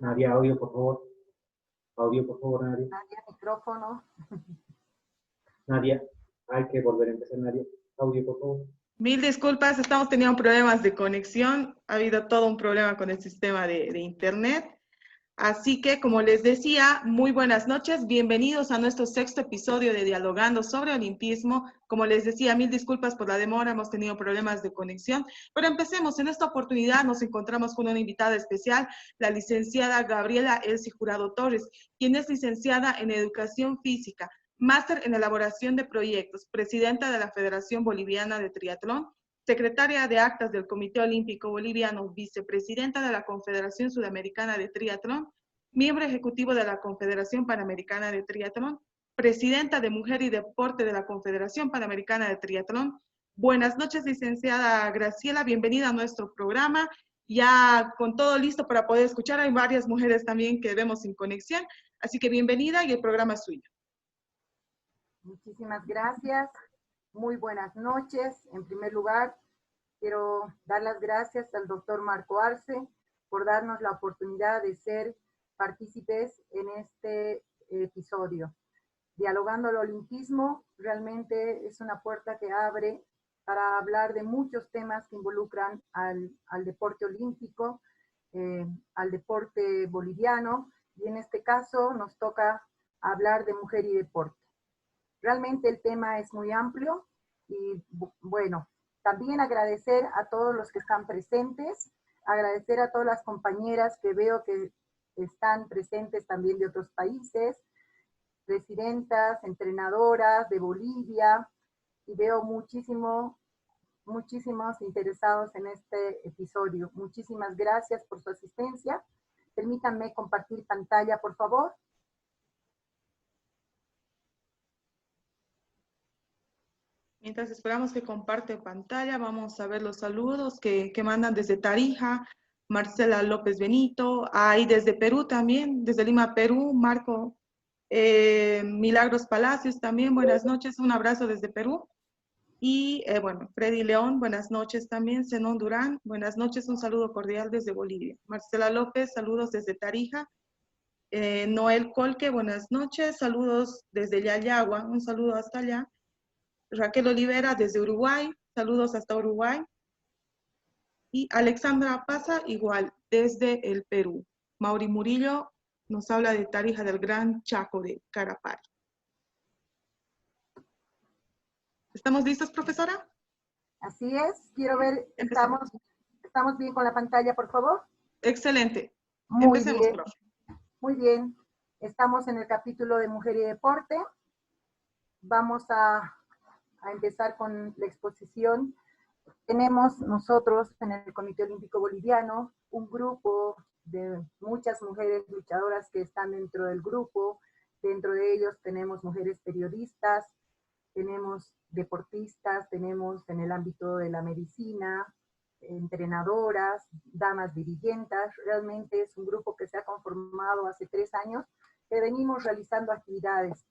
Nadia, audio, por favor. Audio, por favor, Nadia. Nadia, micrófono. Nadia, hay que volver a empezar, Nadia. Audio, por favor. Mil disculpas, estamos teniendo problemas de conexión. Ha habido todo un problema con el sistema de internet. Así que, como les decía, muy buenas noches. Bienvenidos a nuestro sexto episodio de Dialogando sobre Olimpismo. Como les decía, mil disculpas por la demora, hemos tenido problemas de conexión. Pero empecemos. En esta oportunidad nos encontramos con una invitada especial, la licenciada Gabriela Elsie Jurado Torres, quien es licenciada en Educación Física, máster en Elaboración de Proyectos, presidenta de la Federación Boliviana de Triatlón, secretaria de Actas del Comité Olímpico Boliviano, vicepresidenta de la Confederación Sudamericana de Triatlón, miembro ejecutivo de la Confederación Panamericana de Triatlón, presidenta de Mujer y Deporte de la Confederación Panamericana de Triatlón. Buenas noches, licenciada Graciela, bienvenida a nuestro programa. Ya con todo listo para poder escuchar, hay varias mujeres también que vemos sin conexión, así que bienvenida y el programa es suyo. Muchísimas gracias. Muy buenas noches. En primer lugar, quiero dar las gracias al doctor Marco Arce por darnos la oportunidad de ser partícipes en este episodio. Dialogando al Olimpismo realmente es una puerta que abre para hablar de muchos temas que involucran al deporte olímpico, al deporte boliviano, y en este caso nos toca hablar de mujer y deporte. Realmente el tema es muy amplio y bueno, también agradecer a todos los que están presentes, agradecer a todas las compañeras que veo que están presentes también de otros países, presidentas, entrenadoras de Bolivia, y veo muchísimos interesados en este episodio. Muchísimas gracias por su asistencia. Permítanme compartir pantalla, por favor. Mientras esperamos que comparte pantalla, vamos a ver los saludos que mandan desde Tarija, Marcela López Benito, ahí desde Perú también, desde Lima, Perú, Marco Milagros Palacios también, buenas noches, un abrazo desde Perú. Y bueno, Freddy León, buenas noches también, Zenón Durán, buenas noches, un saludo cordial desde Bolivia. Marcela López, saludos desde Tarija. Noel Colque, buenas noches, saludos desde Yayagua, un saludo hasta allá. Raquel Olivera desde Uruguay, saludos hasta Uruguay. Y Alexandra Paza, igual, desde el Perú. Mauri Murillo nos habla de Tarija del Gran Chaco de Carapari. ¿Estamos listos, profesora? Así es, quiero ver, ¿estamos bien con la pantalla, por favor? Excelente. Muy Empecemos, bien, profe. muy bien. Estamos en el capítulo de Mujer y Deporte. Vamos a empezar con la exposición. Tenemos nosotros en el Comité Olímpico Boliviano un grupo de muchas mujeres luchadoras que están dentro del grupo. Dentro de ellos tenemos mujeres periodistas, tenemos deportistas, tenemos en el ámbito de la medicina, entrenadoras, damas dirigentas. Realmente es un grupo que se ha conformado hace 3 años, que venimos realizando actividades.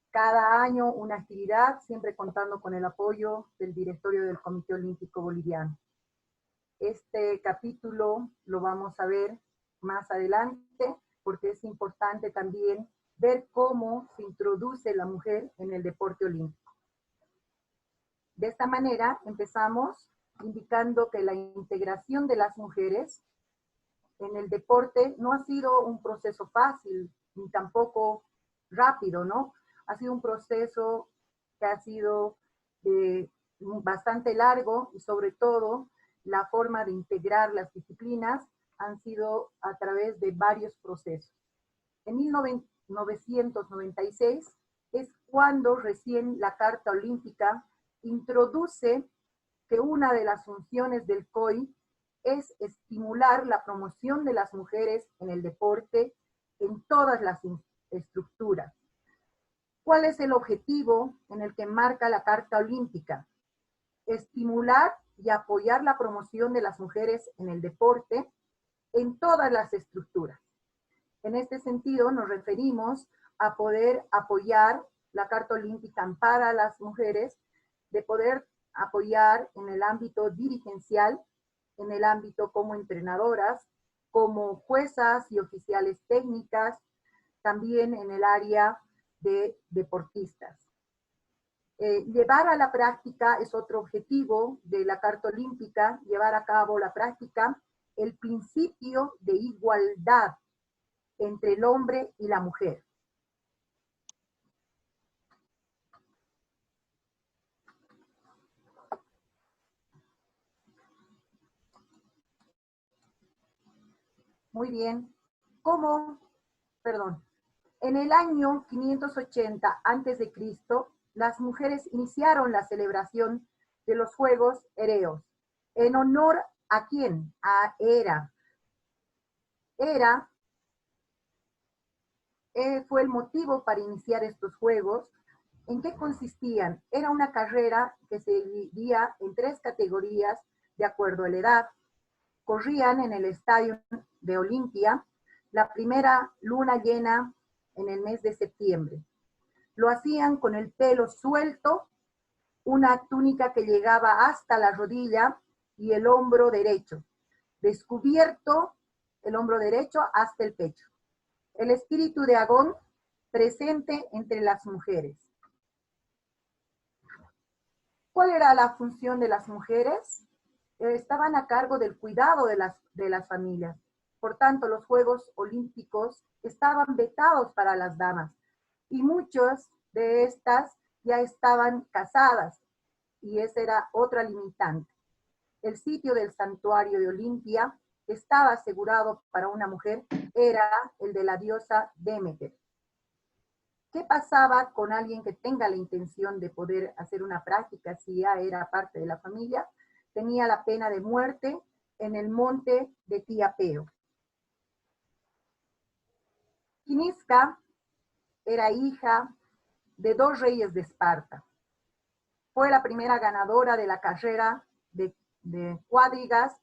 Cada año una actividad, siempre contando con el apoyo del directorio del Comité Olímpico Boliviano. Este capítulo lo vamos a ver más adelante porque es importante también ver cómo se introduce la mujer en el deporte olímpico. De esta manera empezamos indicando que la integración de las mujeres en el deporte no ha sido un proceso fácil ni tampoco rápido, ¿no? Ha sido un proceso que ha sido bastante largo y sobre todo la forma de integrar las disciplinas han sido a través de varios procesos. En 1996 es cuando recién la Carta Olímpica introduce que una de las funciones del COI es estimular la promoción de las mujeres en el deporte en todas las estructuras. ¿Cuál es el objetivo en el que marca la Carta Olímpica? Estimular y apoyar la promoción de las mujeres en el deporte en todas las estructuras. En este sentido nos referimos a poder apoyar la Carta Olímpica para las mujeres, de poder apoyar en el ámbito dirigencial, en el ámbito como entrenadoras, como juezas y oficiales técnicas, también en el área de deportistas. Llevar a la práctica es otro objetivo de la Carta Olímpica, llevar a cabo la práctica, el principio de igualdad entre el hombre y la mujer. Muy bien. En el año 580 a.C., las mujeres iniciaron la celebración de los Juegos Ereos. ¿En honor a quién? A Hera. Hera fue el motivo para iniciar estos juegos. ¿En qué consistían? Era una carrera que se dividía en 3 categorías de acuerdo a la edad. Corrían en el estadio de Olimpia, la primera luna llena en el mes de septiembre. Lo hacían con el pelo suelto, una túnica que llegaba hasta la rodilla y el hombro derecho, descubierto el hombro derecho hasta el pecho. El espíritu de Agón presente entre las mujeres. ¿Cuál era la función de las mujeres? Estaban a cargo del cuidado de las familias. Por tanto, los Juegos Olímpicos estaban vetados para las damas y muchas de estas ya estaban casadas y esa era otra limitante. El sitio del santuario de Olimpia estaba asegurado para una mujer, era el de la diosa Demeter. ¿Qué pasaba con alguien que tenga la intención de poder hacer una práctica si ya era parte de la familia? Tenía la pena de muerte en el monte de Tiapeo. Quinisca era hija de 2 reyes de Esparta. Fue la primera ganadora de la carrera de cuadrigas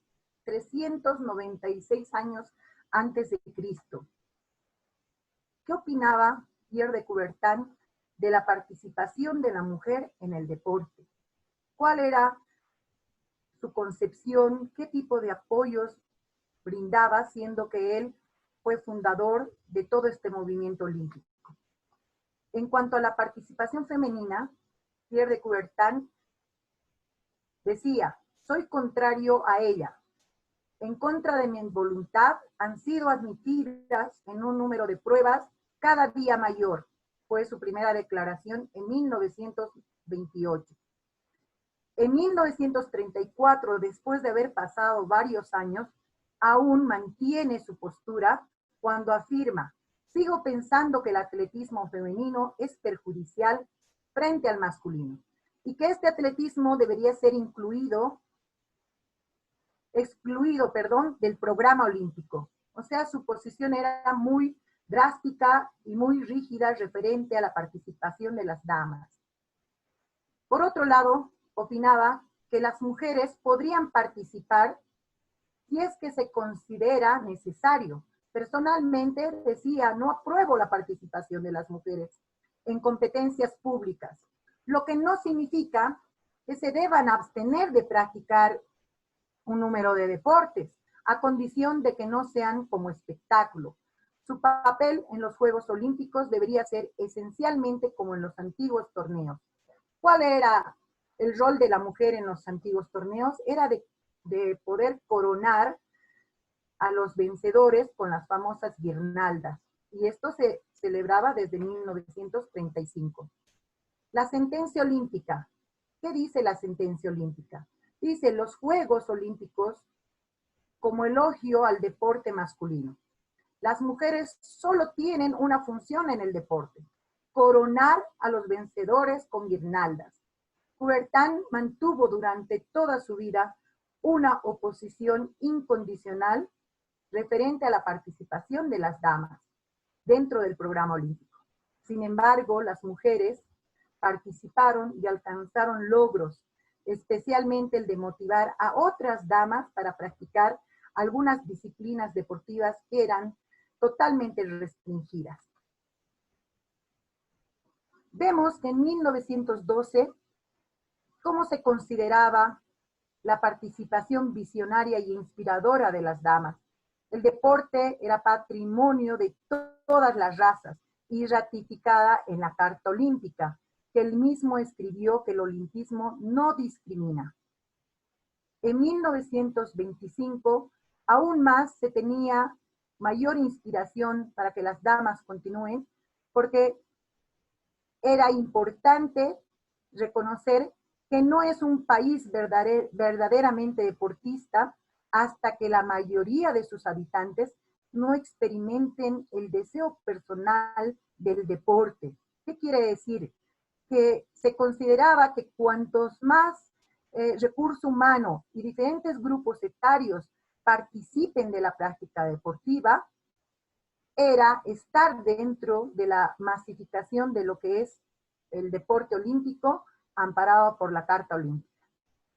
396 años antes de Cristo. ¿Qué opinaba Pierre de Coubertin de la participación de la mujer en el deporte? ¿Cuál era su concepción? ¿Qué tipo de apoyos brindaba, siendo que él fue fundador de todo este movimiento olímpico? En cuanto a la participación femenina, Pierre de Coubertin decía: soy contrario a ella. En contra de mi voluntad han sido admitidas en un número de pruebas cada día mayor. Fue su primera declaración en 1928. En 1934, después de haber pasado varios años, aún mantiene su postura cuando afirma: sigo pensando que el atletismo femenino es perjudicial frente al masculino y que este atletismo debería ser excluido del programa olímpico. O sea, su posición era muy drástica y muy rígida referente a la participación de las damas. Por otro lado, opinaba que las mujeres podrían participar si es que se considera necesario. Personalmente decía: no apruebo la participación de las mujeres en competencias públicas, lo que no significa que se deban abstener de practicar un número de deportes, a condición de que no sean como espectáculo. Su papel en los Juegos Olímpicos debería ser esencialmente como en los antiguos torneos. ¿Cuál era el rol de la mujer en los antiguos torneos? Era de poder coronar a los vencedores con las famosas guirnaldas. Y esto se celebraba desde 1935. La sentencia olímpica. ¿Qué dice la sentencia olímpica? Dice los Juegos Olímpicos como elogio al deporte masculino. Las mujeres solo tienen una función en el deporte: coronar a los vencedores con guirnaldas. Coubertin mantuvo durante toda su vida una oposición incondicional referente a la participación de las damas dentro del programa olímpico. Sin embargo, las mujeres participaron y alcanzaron logros, especialmente el de motivar a otras damas para practicar algunas disciplinas deportivas que eran totalmente restringidas. Vemos que en 1912, cómo se consideraba la participación visionaria y inspiradora de las damas. El deporte era patrimonio de todas las razas y ratificada en la Carta Olímpica, que él mismo escribió que el olimpismo no discrimina. En 1925, aún más se tenía mayor inspiración para que las damas continúen, porque era importante reconocer que no es un país verdaderamente deportista hasta que la mayoría de sus habitantes no experimenten el deseo personal del deporte. ¿Qué quiere decir? Que se consideraba que cuantos más recurso humano y diferentes grupos etarios participen de la práctica deportiva, era estar dentro de la masificación de lo que es el deporte olímpico amparado por la Carta Olímpica.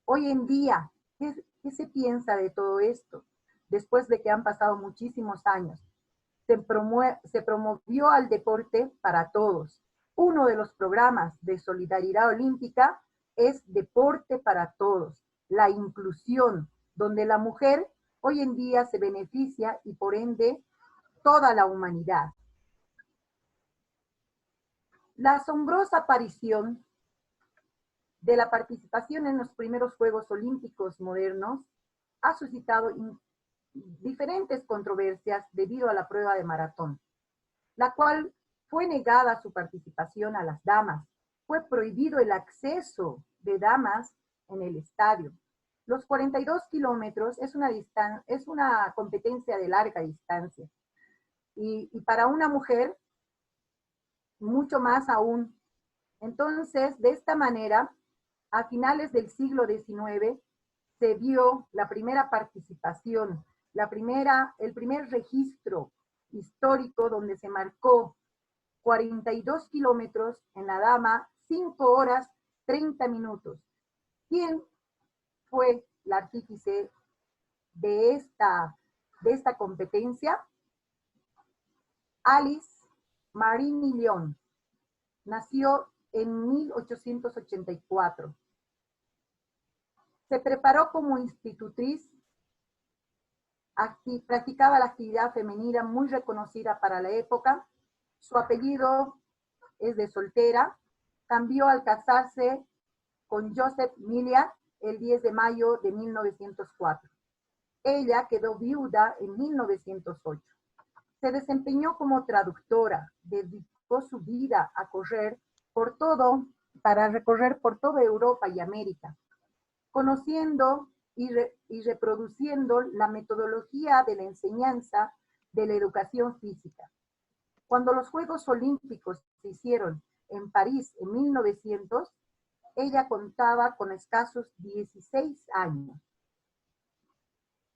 Hoy en día, ¿qué se piensa de todo esto? Después de que han pasado muchísimos años, se promovió al deporte para todos. Uno de los programas de solidaridad olímpica es Deporte para Todos, la inclusión, donde la mujer hoy en día se beneficia y por ende toda la humanidad. La asombrosa aparición de la participación en los primeros Juegos Olímpicos modernos ha suscitado diferentes controversias debido a la prueba de maratón, la cual fue negada su participación a las damas. Fue prohibido el acceso de damas en el estadio. Los 42 kilómetros es una competencia de larga distancia. Y para una mujer, mucho más aún. Entonces, de esta manera, a finales del siglo XIX, se vio la primera participación, el primer registro histórico donde se marcó 42 kilómetros en la dama, 5 horas 30 minutos. ¿Quién fue la artífice de esta competencia? Alice Marie Lyon. Nació en 1884. Se preparó como institutriz, practicaba la actividad femenina muy reconocida para la época. Su apellido es de soltera. Cambió al casarse con Joseph Milliard el 10 de mayo de 1904. Ella quedó viuda en 1908. Se desempeñó como traductora, dedicó su vida a recorrer por toda Europa y América, conociendo y reproduciendo la metodología de la enseñanza de la educación física. Cuando los Juegos Olímpicos se hicieron en París en 1900, ella contaba con escasos 16 años.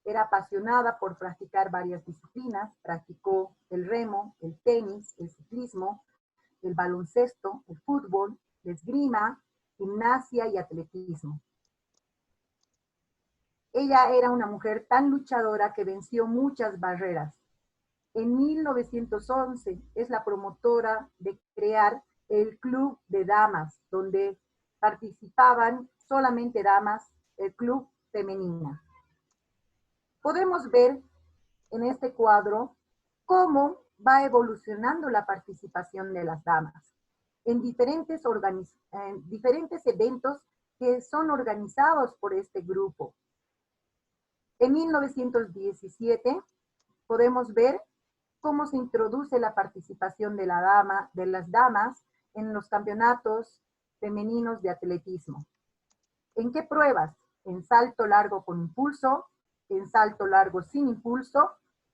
Era apasionada por practicar varias disciplinas, practicó el remo, el tenis, el ciclismo, el baloncesto, el fútbol, la esgrima, gimnasia y atletismo. Ella era una mujer tan luchadora que venció muchas barreras. En 1911 es la promotora de crear el Club de Damas, donde participaban solamente damas, el Club Femenina. Podemos ver en este cuadro cómo va evolucionando la participación de las damas en diferentes eventos que son organizados por este grupo. En 1917 podemos ver cómo se introduce la participación de las damas en los campeonatos femeninos de atletismo. ¿En qué pruebas? En salto largo con impulso, en salto largo sin impulso,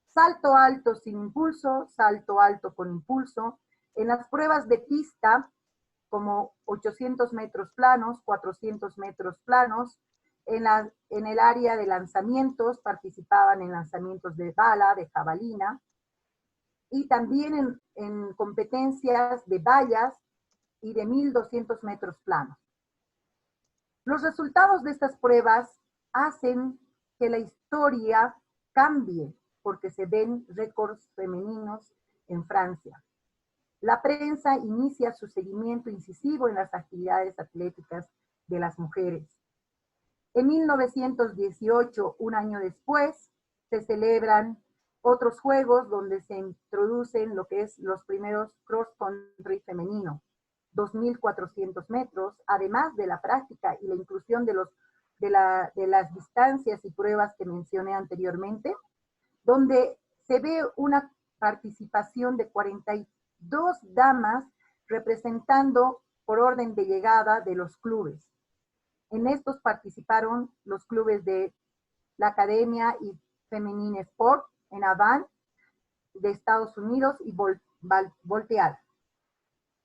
salto alto sin impulso, salto alto con impulso, en las pruebas de pista como 800 metros planos, 400 metros planos, en el área de lanzamientos participaban en lanzamientos de bala, de jabalina, y también en competencias de vallas y de 1200 metros planos. Los resultados de estas pruebas hacen que la historia cambie porque se ven récords femeninos en Francia. La prensa inicia su seguimiento incisivo en las actividades atléticas de las mujeres. En 1918, un año después, se celebran otros juegos donde se introducen lo que es los primeros cross country femenino, 2.400 metros, además de la práctica y la inclusión de las distancias y pruebas que mencioné anteriormente, donde se ve una participación de 42 damas representando por orden de llegada de los clubes. En estos participaron los clubes de la Academia y Feminine Sport en Havana, de Estados Unidos, y Volteal.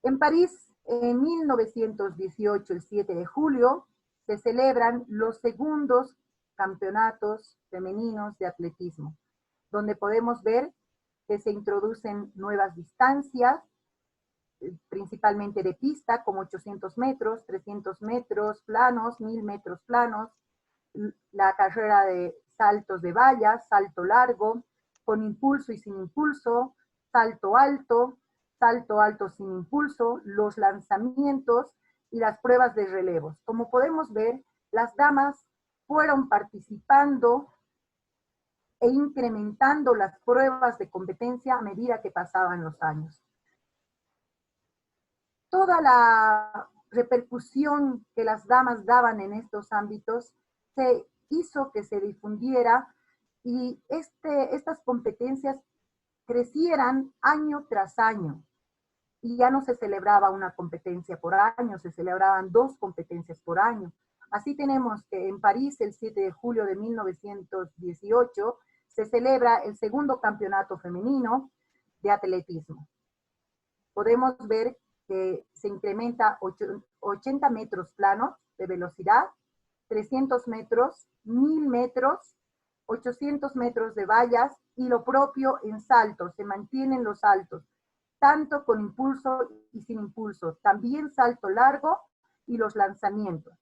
En París, en 1918, el 7 de julio, se celebran los segundos campeonatos femeninos de atletismo, donde podemos ver que se introducen nuevas distancias, principalmente de pista, como 800 metros, 300 metros planos, 1000 metros planos, la carrera de saltos de vallas, salto largo, con impulso y sin impulso, salto alto sin impulso, los lanzamientos y las pruebas de relevos. Como podemos ver, las damas fueron participando e incrementando las pruebas de competencia a medida que pasaban los años. Toda la repercusión que las damas daban en estos ámbitos se hizo que se difundiera y estas competencias crecieran año tras año. Y ya no se celebraba una competencia por año, se celebraban 2 competencias por año. Así tenemos que en París, el 7 de julio de 1918, se celebra el segundo campeonato femenino de atletismo. Podemos ver que se incrementa 80 metros planos de velocidad, 300 metros, 1000 metros, 800 metros de vallas y lo propio en saltos, se mantienen los saltos, tanto con impulso y sin impulso, también salto largo y los lanzamientos.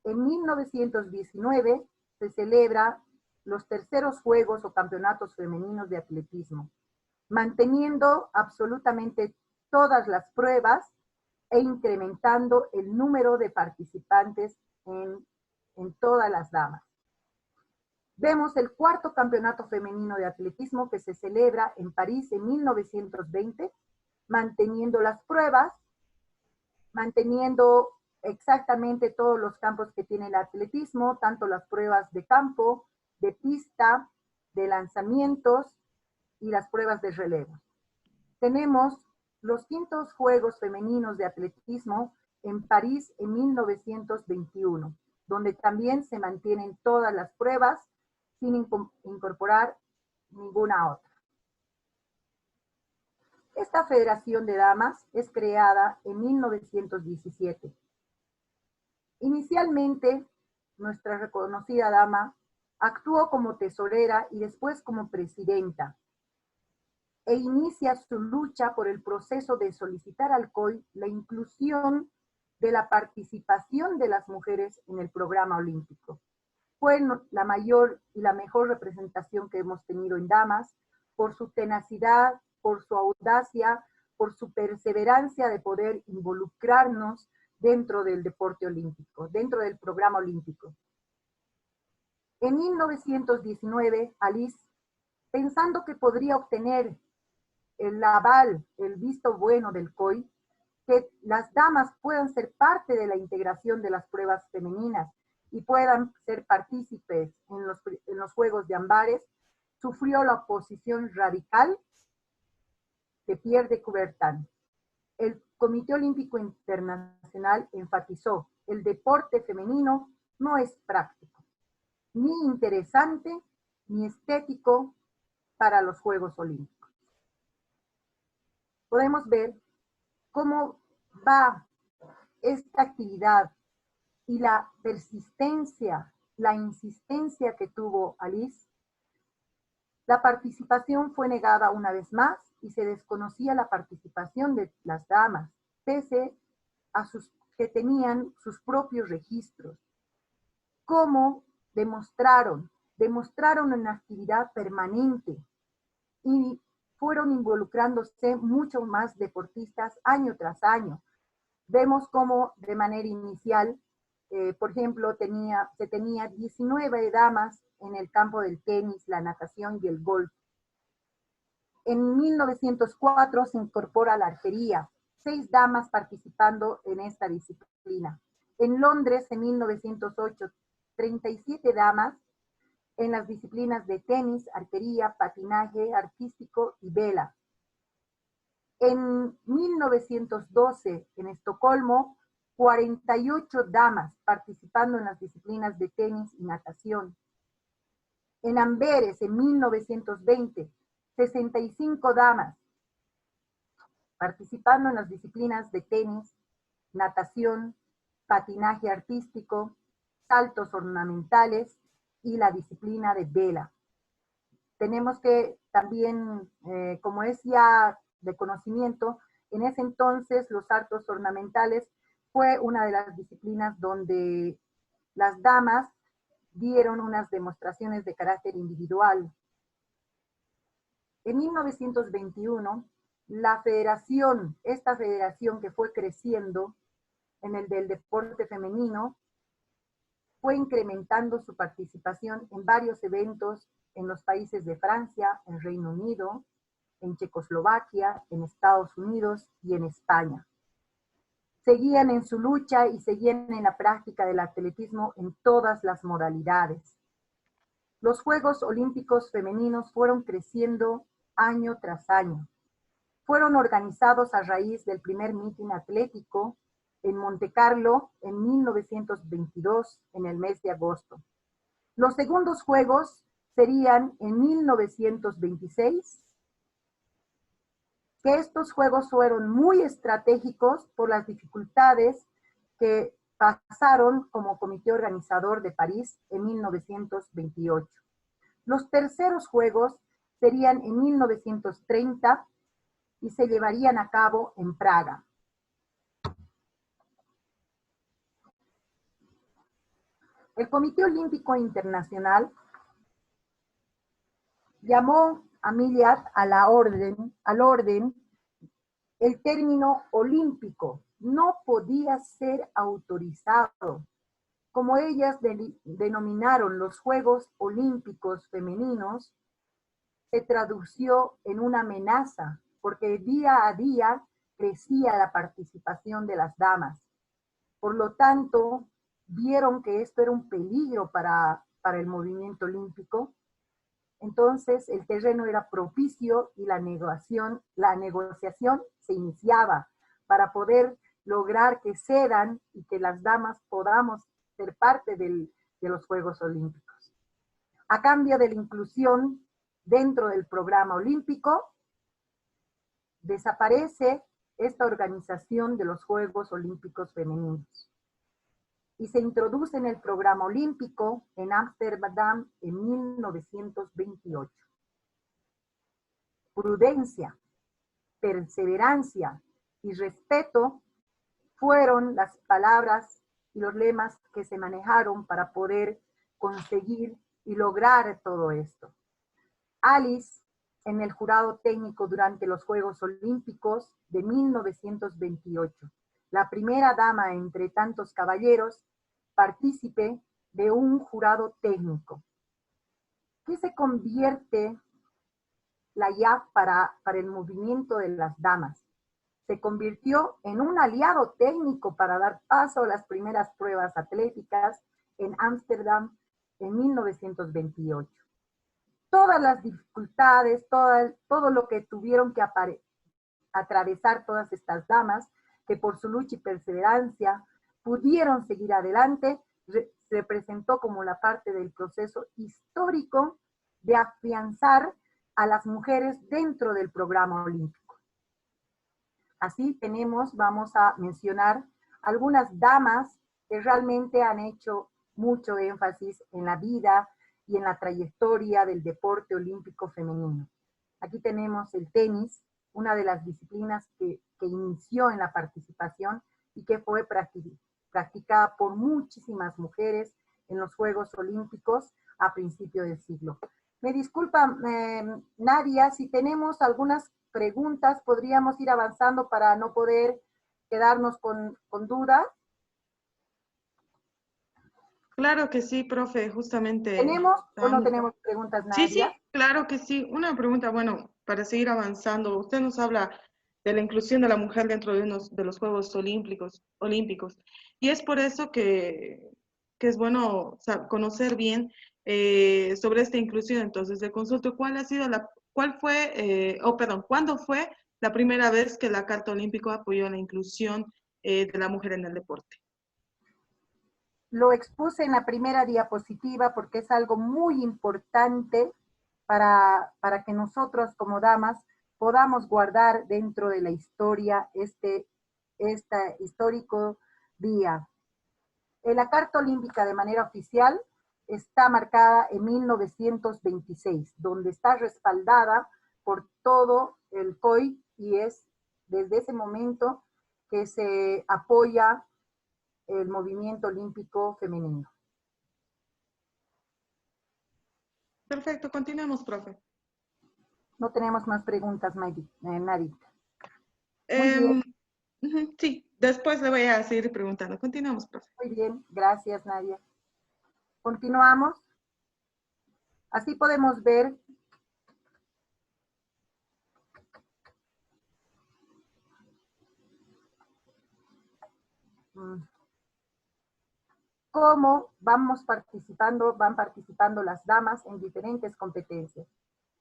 En 1919 se celebra los terceros Juegos o Campeonatos Femeninos de Atletismo, manteniendo absolutamente todas las pruebas e incrementando el número de participantes en todas las damas. Vemos el cuarto campeonato femenino de atletismo que se celebra en París en 1920, manteniendo las pruebas, manteniendo exactamente todos los campos que tiene el atletismo, tanto las pruebas de campo, de pista, de lanzamientos y las pruebas de relevo. Tenemos los quintos Juegos Femeninos de Atletismo en París en 1921, donde también se mantienen todas las pruebas sin incorporar ninguna otra. Esta Federación de Damas es creada en 1917. Inicialmente, nuestra reconocida dama actuó como tesorera y después como presidenta, e inicia su lucha por el proceso de solicitar al COI la inclusión de la participación de las mujeres en el programa olímpico. Fue la mayor y la mejor representación que hemos tenido en damas, por su tenacidad, por su audacia, por su perseverancia de poder involucrarnos dentro del deporte olímpico, dentro del programa olímpico. En 1919, Alice, pensando que podría obtener el aval, el visto bueno del COI, que las damas puedan ser parte de la integración de las pruebas femeninas y puedan ser partícipes en los Juegos de Amberes, sufrió la oposición radical de Pierre de Coubertin. El Comité Olímpico Internacional enfatizó: el deporte femenino no es práctico, ni interesante, ni estético para los Juegos Olímpicos. Podemos ver cómo va esta actividad y la persistencia, la insistencia que tuvo Alice. La participación fue negada una vez más y se desconocía la participación de las damas, pese a que tenían sus propios registros. ¿Cómo demostraron? Demostraron una actividad permanente y fueron involucrándose mucho más deportistas año tras año. Vemos cómo de manera inicial, por ejemplo, se tenía 19 damas en el campo del tenis, la natación y el golf. En 1904 se incorpora la arquería, 6 damas participando en esta disciplina. En Londres, en 1908, 37 damas en las disciplinas de tenis, arquería, patinaje artístico y vela. En 1912, en Estocolmo, 48 damas participando en las disciplinas de tenis y natación. En Amberes, en 1920, 65 damas participando en las disciplinas de tenis, natación, patinaje artístico, saltos ornamentales y la disciplina de vela. Tenemos que también, como es ya de conocimiento, en ese entonces los saltos ornamentales fue una de las disciplinas donde las damas dieron unas demostraciones de carácter individual. En 1921, esta federación que fue creciendo en el del deporte femenino, fue incrementando su participación en varios eventos en los países de Francia, en Reino Unido, en Checoslovaquia, en Estados Unidos y en España. Seguían en su lucha y seguían en la práctica del atletismo en todas las modalidades. Los Juegos Olímpicos Femeninos fueron creciendo año tras año. Fueron organizados a raíz del primer mitin atlético en Monte Carlo en 1922, en el mes de agosto. Los segundos Juegos serían en 1926, que estos Juegos fueron muy estratégicos por las dificultades que pasaron como comité organizador de París en 1928. Los terceros Juegos serían en 1930 y se llevarían a cabo en Praga. El Comité Olímpico Internacional llamó a Millat al orden, el término olímpico no podía ser autorizado. Como ellas denominaron los Juegos Olímpicos Femeninos, se tradució en una amenaza, porque día a día crecía la participación de las damas. Por lo tanto, vieron que esto era un peligro para el movimiento olímpico. Entonces, el terreno era propicio y la negociación se iniciaba para poder lograr que cedan y que las damas podamos ser parte de los Juegos Olímpicos. A cambio de la inclusión dentro del programa olímpico, desaparece esta organización de los Juegos Olímpicos Femeninos y se introduce en el programa olímpico en Ámsterdam en 1928. Prudencia, perseverancia y respeto fueron las palabras y los lemas que se manejaron para poder conseguir y lograr todo esto. Alice, en el jurado técnico durante los Juegos Olímpicos de 1928, la primera dama entre tantos caballeros, partícipe de un jurado técnico. ¿qué se convierte la IAF para el movimiento de las damas? Se convirtió en un aliado técnico para dar paso a las primeras pruebas atléticas en Ámsterdam en 1928. Todas las dificultades, todo lo que tuvieron que atravesar todas estas damas, que por su lucha y perseverancia pudieron seguir adelante, se presentó como la parte del proceso histórico de afianzar a las mujeres dentro del programa olímpico. Así vamos a mencionar algunas damas que realmente han hecho mucho énfasis en la vida y en la trayectoria del deporte olímpico femenino. Aquí tenemos el tenis, una de las disciplinas que inició en la participación y que fue practicada por muchísimas mujeres en los Juegos Olímpicos a principios del siglo. Me disculpa, Nadia, si tenemos algunas preguntas, podríamos ir avanzando para no poder quedarnos con dudas. Claro que sí, profe, justamente. ¿Tenemos o no tenemos preguntas, Nadia? Sí, claro que sí. Una pregunta, bueno, para seguir avanzando. Usted nos habla de la inclusión de la mujer dentro de los Juegos Olímpicos. Y es por eso que es bueno conocer bien sobre esta inclusión. Entonces, le consulto ¿cuándo fue la primera vez que la Carta Olímpica apoyó la inclusión de la mujer en el deporte? Lo expuse en la primera diapositiva porque es algo muy importante para que nosotros como damas podamos guardar dentro de la historia este histórico día. La Carta Olímpica de manera oficial está marcada en 1926, donde está respaldada por todo el COI y es desde ese momento que se apoya el movimiento olímpico femenino. Perfecto, continuemos, profe. No tenemos más preguntas, Nadit. Sí, después le voy a seguir preguntando. Continuamos, profe. Muy bien, gracias, Nadia. Continuamos. Así podemos ver cómo van participando las damas en diferentes competencias.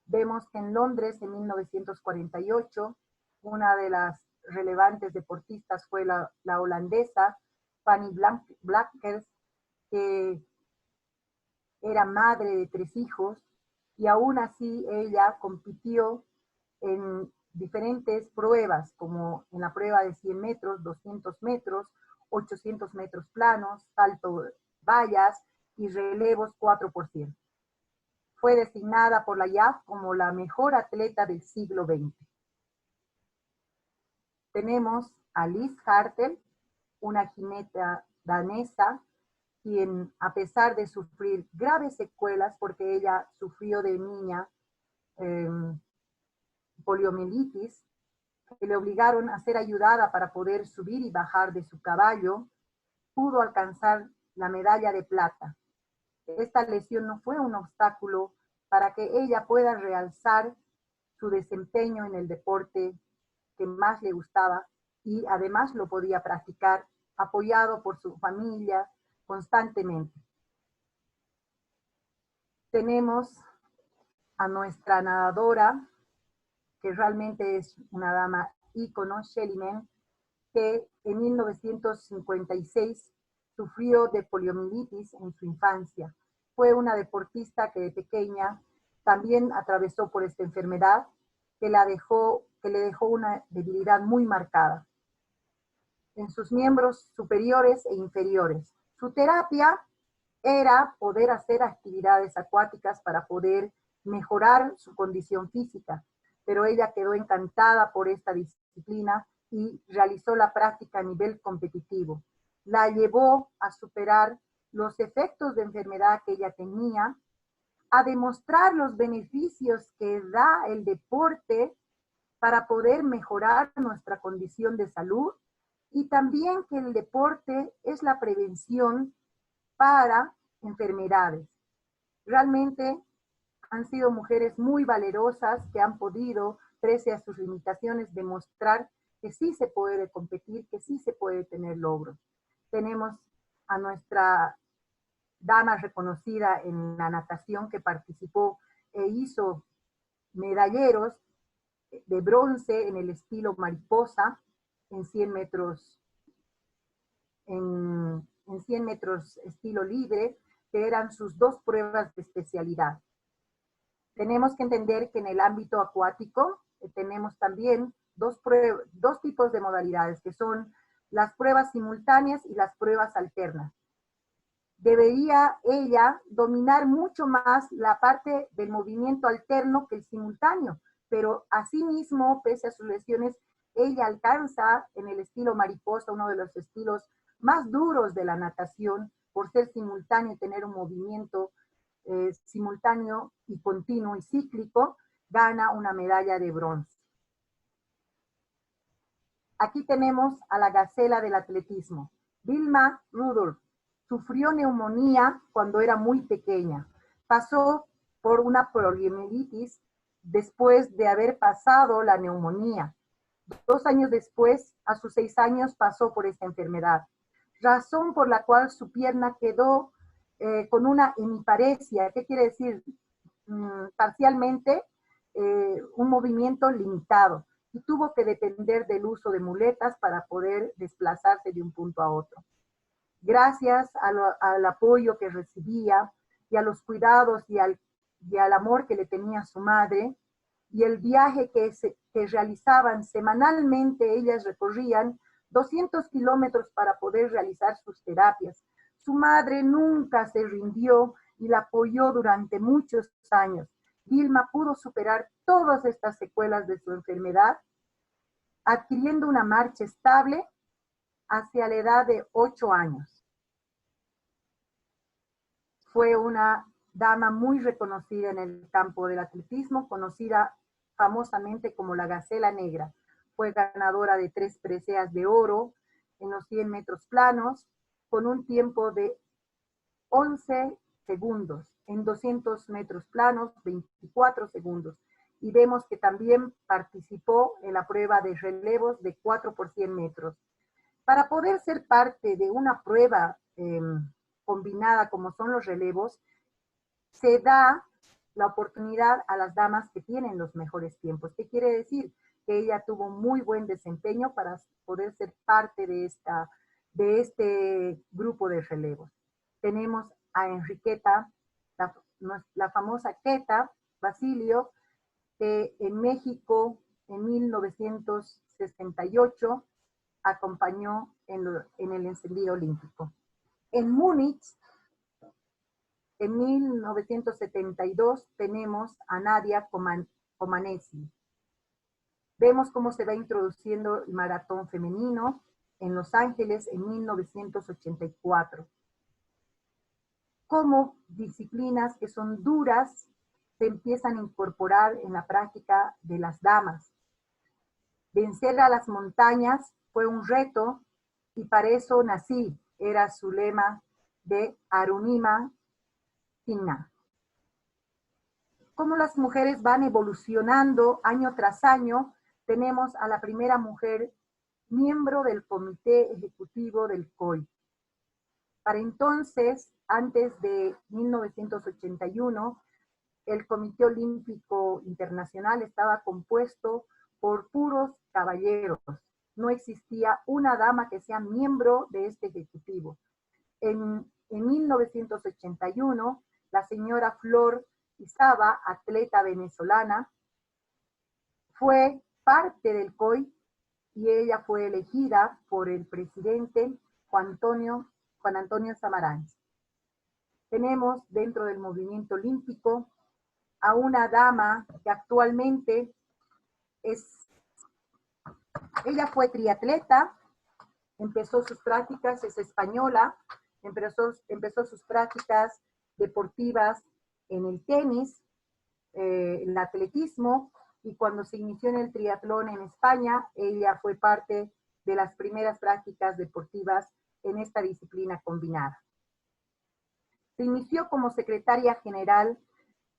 Vemos que en Londres, en 1948, una de las relevantes deportistas fue la holandesa Fanny Blankers, que era madre de 3 hijos, y aún así ella compitió en diferentes pruebas, como en la prueba de 100 metros, 200 metros, 800 metros planos, salto vallas y relevos 4%. Fue designada por la IAF como la mejor atleta del siglo XX. Tenemos a Liz Hartel, una jineta danesa, quien a pesar de sufrir graves secuelas, porque ella sufrió de niña poliomielitis, que le obligaron a ser ayudada para poder subir y bajar de su caballo, pudo alcanzar la medalla de plata. Esta lesión no fue un obstáculo para que ella pueda realzar su desempeño en el deporte que más le gustaba y además lo podía practicar apoyado por su familia constantemente. Tenemos a nuestra nadadora, que realmente es una dama ícono, Shelly Mann, que en 1956 sufrió de poliomielitis en su infancia. Fue una deportista que de pequeña también atravesó por esta enfermedad que le dejó una debilidad muy marcada en sus miembros superiores e inferiores. Su terapia era poder hacer actividades acuáticas para poder mejorar su condición física, pero ella quedó encantada por esta disciplina y realizó la práctica a nivel competitivo. La llevó a superar los efectos de enfermedad que ella tenía, a demostrar los beneficios que da el deporte para poder mejorar nuestra condición de salud y también que el deporte es la prevención para enfermedades. Realmente Han sido mujeres muy valerosas que han podido, pese a sus limitaciones, demostrar que sí se puede competir, que sí se puede tener logros. Tenemos a nuestra dama reconocida en la natación que participó e hizo medalleros de bronce en el estilo mariposa en 100 metros, en 100 metros estilo libre, que eran sus dos pruebas de especialidad. Tenemos que entender que en el ámbito acuático tenemos también dos tipos de modalidades, que son las pruebas simultáneas y las pruebas alternas. Debería ella dominar mucho más la parte del movimiento alterno que el simultáneo, pero asimismo, pese a sus lesiones, ella alcanza en el estilo mariposa, uno de los estilos más duros de la natación, por ser simultáneo y tener un movimiento simultáneo y continuo y cíclico, gana una medalla de bronce. Aquí tenemos a la gacela del atletismo. Vilma Rudolph sufrió neumonía cuando era muy pequeña. Pasó por una poliomielitis después de haber pasado la neumonía. 2 años después, a sus 6 años, pasó por esta enfermedad, razón por la cual su pierna quedó con una hemiparesia. ¿Qué quiere decir? Parcialmente un movimiento limitado, y tuvo que depender del uso de muletas para poder desplazarse de un punto a otro. Gracias al apoyo que recibía y a los cuidados y al amor que le tenía su madre, y el viaje que realizaban semanalmente, ellas recorrían 200 kilómetros para poder realizar sus terapias. Su madre nunca se rindió y la apoyó durante muchos años. Vilma pudo superar todas estas secuelas de su enfermedad, adquiriendo una marcha estable hacia la edad de 8 años. Fue una dama muy reconocida en el campo del atletismo, conocida famosamente como la Gacela Negra. Fue ganadora de 3 preseas de oro en los 100 metros planos, con un tiempo de 11 segundos. En 200 metros planos, 24 segundos. Y vemos que también participó en la prueba de relevos de 4 por 100 metros. Para poder ser parte de una prueba combinada como son los relevos, se da la oportunidad a las damas que tienen los mejores tiempos. ¿Qué quiere decir? Que ella tuvo muy buen desempeño para poder ser parte de este grupo de relevos. Tenemos a Enriqueta, la famosa Queta Basilio, que en México en 1968 acompañó en el encendido olímpico. En Múnich, en 1972, tenemos a Nadia Comaneci. Vemos cómo se va introduciendo el maratón femenino en Los Ángeles en 1984. Cómo disciplinas que son duras se empiezan a incorporar en la práctica de las damas. Vencer a las montañas fue un reto y para eso nací, era su lema de Arunima Sinha. Cómo las mujeres van evolucionando año tras año. Tenemos a la primera mujer miembro del Comité Ejecutivo del COI. Para entonces, antes de 1981, el Comité Olímpico Internacional estaba compuesto por puros caballeros. No existía una dama que sea miembro de este ejecutivo. En 1981, la señora Flor Izaba, atleta venezolana, fue parte del COI y ella fue elegida por el presidente Juan Antonio Samaranch. Tenemos dentro del movimiento olímpico a una dama que actualmente ella fue triatleta, empezó sus prácticas, es española, empezó sus prácticas deportivas en el tenis, el atletismo, y cuando se inició en el triatlón en España, ella fue parte de las primeras prácticas deportivas en esta disciplina combinada. Se inició como secretaria general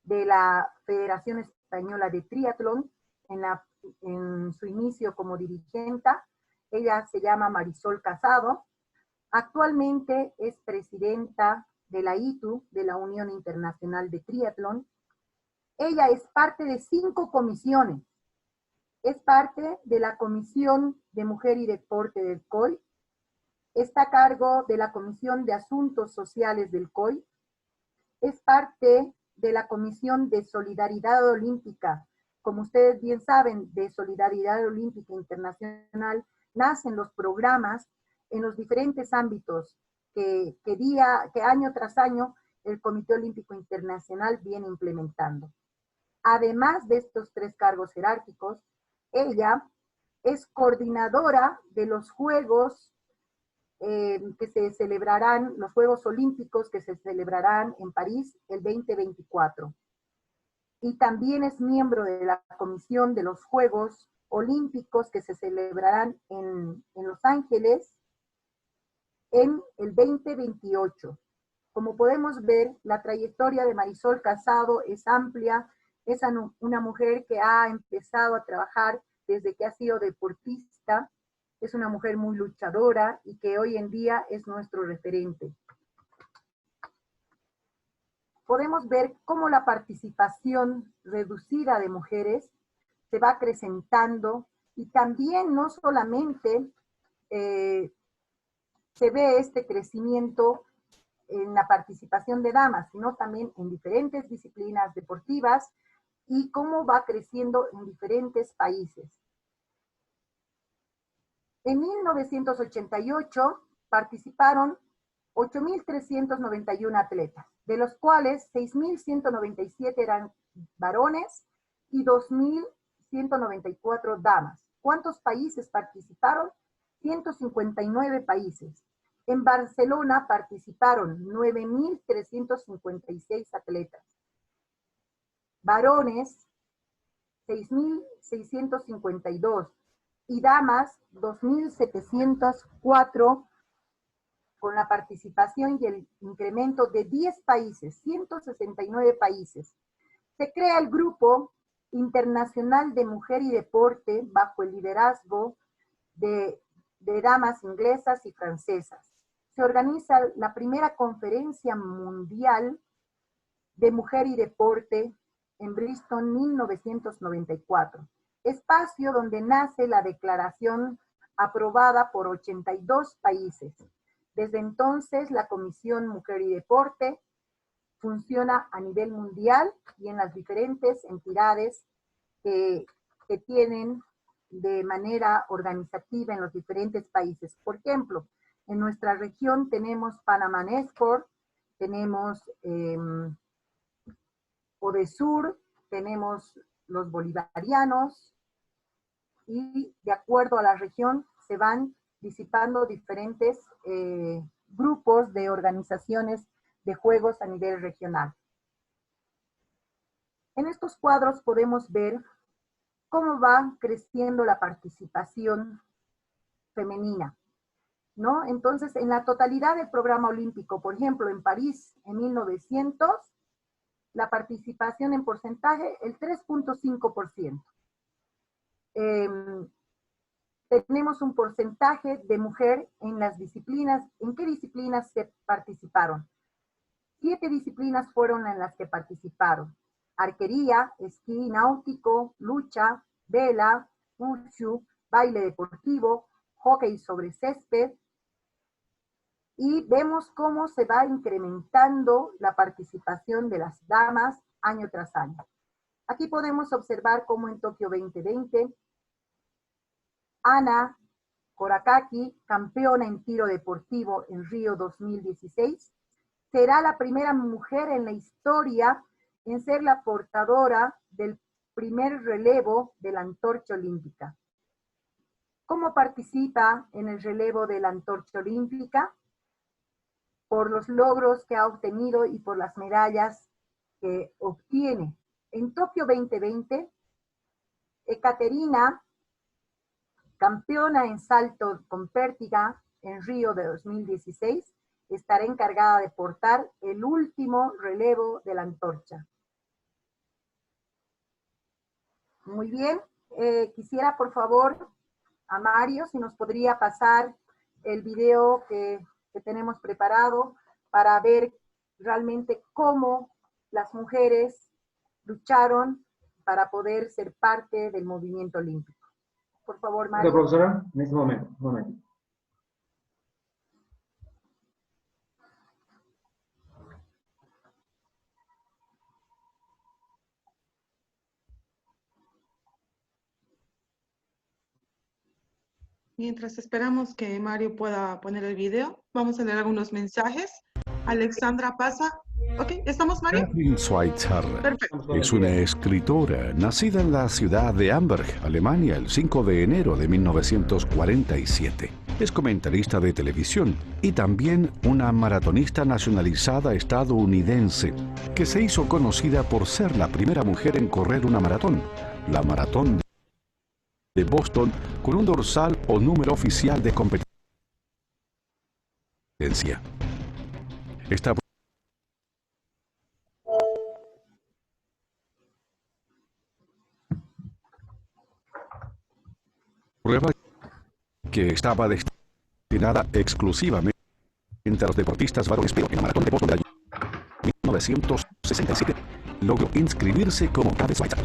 de la Federación Española de Triatlón en su inicio como dirigenta. Ella se llama Marisol Casado. Actualmente es presidenta de la ITU, de la Unión Internacional de Triatlón. Ella es parte de 5 comisiones. Es parte de la Comisión de Mujer y Deporte del COI. Está a cargo de la Comisión de Asuntos Sociales del COI. Es parte de la Comisión de Solidaridad Olímpica. Como ustedes bien saben, de Solidaridad Olímpica Internacional nacen los programas en los diferentes ámbitos que año tras año el Comité Olímpico Internacional viene implementando. Además de estos 3 cargos jerárquicos, ella es coordinadora de los Juegos que se celebrarán, los Juegos Olímpicos que se celebrarán en París el 2024. Y también es miembro de la Comisión de los Juegos Olímpicos que se celebrarán en Los Ángeles en el 2028. Como podemos ver, la trayectoria de Marisol Casado es amplia, es una mujer que ha empezado a trabajar desde que ha sido deportista, es una mujer muy luchadora y que hoy en día es nuestro referente. Podemos ver cómo la participación reducida de mujeres se va acrecentando y también no solamente se ve este crecimiento en la participación de damas, sino también en diferentes disciplinas deportivas y cómo va creciendo en diferentes países. En 1988 participaron 8.391 atletas, de los cuales 6.197 eran varones y 2.194 damas. ¿Cuántos países participaron? 159 países. En Barcelona participaron 9.356 atletas. Varones, 6.652. Y damas, 2.704, con la participación y el incremento de 10 países, 169 países. Se crea el Grupo Internacional de Mujer y Deporte bajo el liderazgo de damas inglesas y francesas. Se organiza la primera conferencia mundial de mujer y deporte en Bristol 1994. Espacio donde nace la declaración aprobada por 82 países. Desde entonces, la Comisión Mujer y Deporte funciona a nivel mundial y en las diferentes entidades que tienen de manera organizativa en los diferentes países. Por ejemplo, en nuestra región tenemos Panamá Sport, tenemos Odesur, tenemos los bolivarianos, y de acuerdo a la región se van disipando diferentes grupos de organizaciones de juegos a nivel regional. En estos cuadros podemos ver cómo va creciendo la participación femenina, ¿no? Entonces, en la totalidad del programa olímpico, por ejemplo, en París en 1900, la participación en porcentaje, el 3.5%. Tenemos un porcentaje de mujer en las disciplinas. ¿En qué disciplinas se participaron? 7 disciplinas fueron en las que participaron: arquería, esquí náutico, lucha, vela, wushu, baile deportivo, hockey sobre césped. Y vemos cómo se va incrementando la participación de las damas año tras año. Aquí podemos observar cómo en Tokio 2020, Ana Korakaki, campeona en tiro deportivo en Río 2016, será la primera mujer en la historia en ser la portadora del primer relevo de la antorcha olímpica. ¿Cómo participa en el relevo de la antorcha olímpica? Por los logros que ha obtenido y por las medallas que obtiene. En Tokio 2020, Ekaterina, campeona en salto con pértiga en Río de 2016, estará encargada de portar el último relevo de la antorcha. Muy bien. Quisiera, por favor, a Mario, si nos podría pasar el video que tenemos preparado para ver realmente cómo las mujeres lucharon para poder ser parte del movimiento olímpico. Por favor, Mario. Profesora, en este momento, un momento. Mientras esperamos que Mario pueda poner el video, vamos a leer algunos mensajes. Alexandra pasa. Ok, ¿estamos, Mario? Katrin Schweitzer Perfecto. es una escritora nacida en la ciudad de Hamburg, Alemania, el 5 de enero de 1947. Es comentarista de televisión y también una maratonista nacionalizada estadounidense que se hizo conocida por ser la primera mujer en correr una maratón, la maratón de Boston, con un dorsal o número oficial de competencia. Esta prueba, que estaba destinada exclusivamente a los deportistas varones, pero en la maratón de Boston del año 1967 logró inscribirse como Katrin Schweitzer.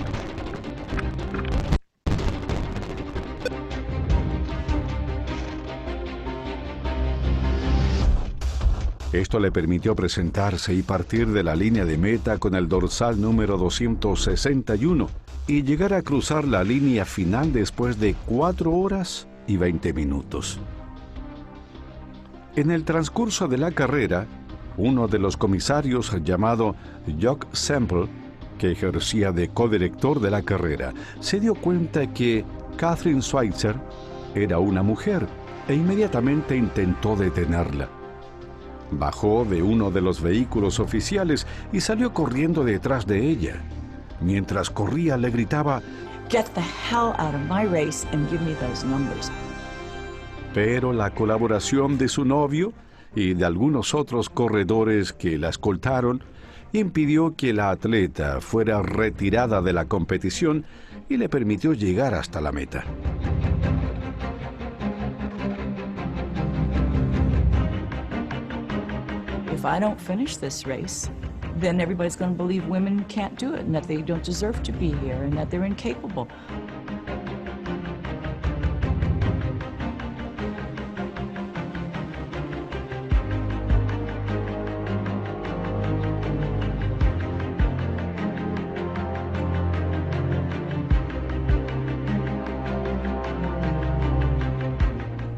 Esto le permitió presentarse y partir de la línea de meta con el dorsal número 261 y llegar a cruzar la línea final después de 4 horas y 20 minutos. En el transcurso de la carrera, uno de los comisarios, llamado Jock Semple, que ejercía de codirector de la carrera, se dio cuenta que Katrin Schweitzer era una mujer e inmediatamente intentó detenerla. Bajó de uno de los vehículos oficiales y salió corriendo detrás de ella. Mientras corría le gritaba: "Get the hell out of my race and give me those numbers." Pero la colaboración de su novio y de algunos otros corredores que la escoltaron impidió que la atleta fuera retirada de la competición y le permitió llegar hasta la meta. If I don't finish this race, then everybody's going to believe women can't do it and that they don't deserve to be here and that they're incapable.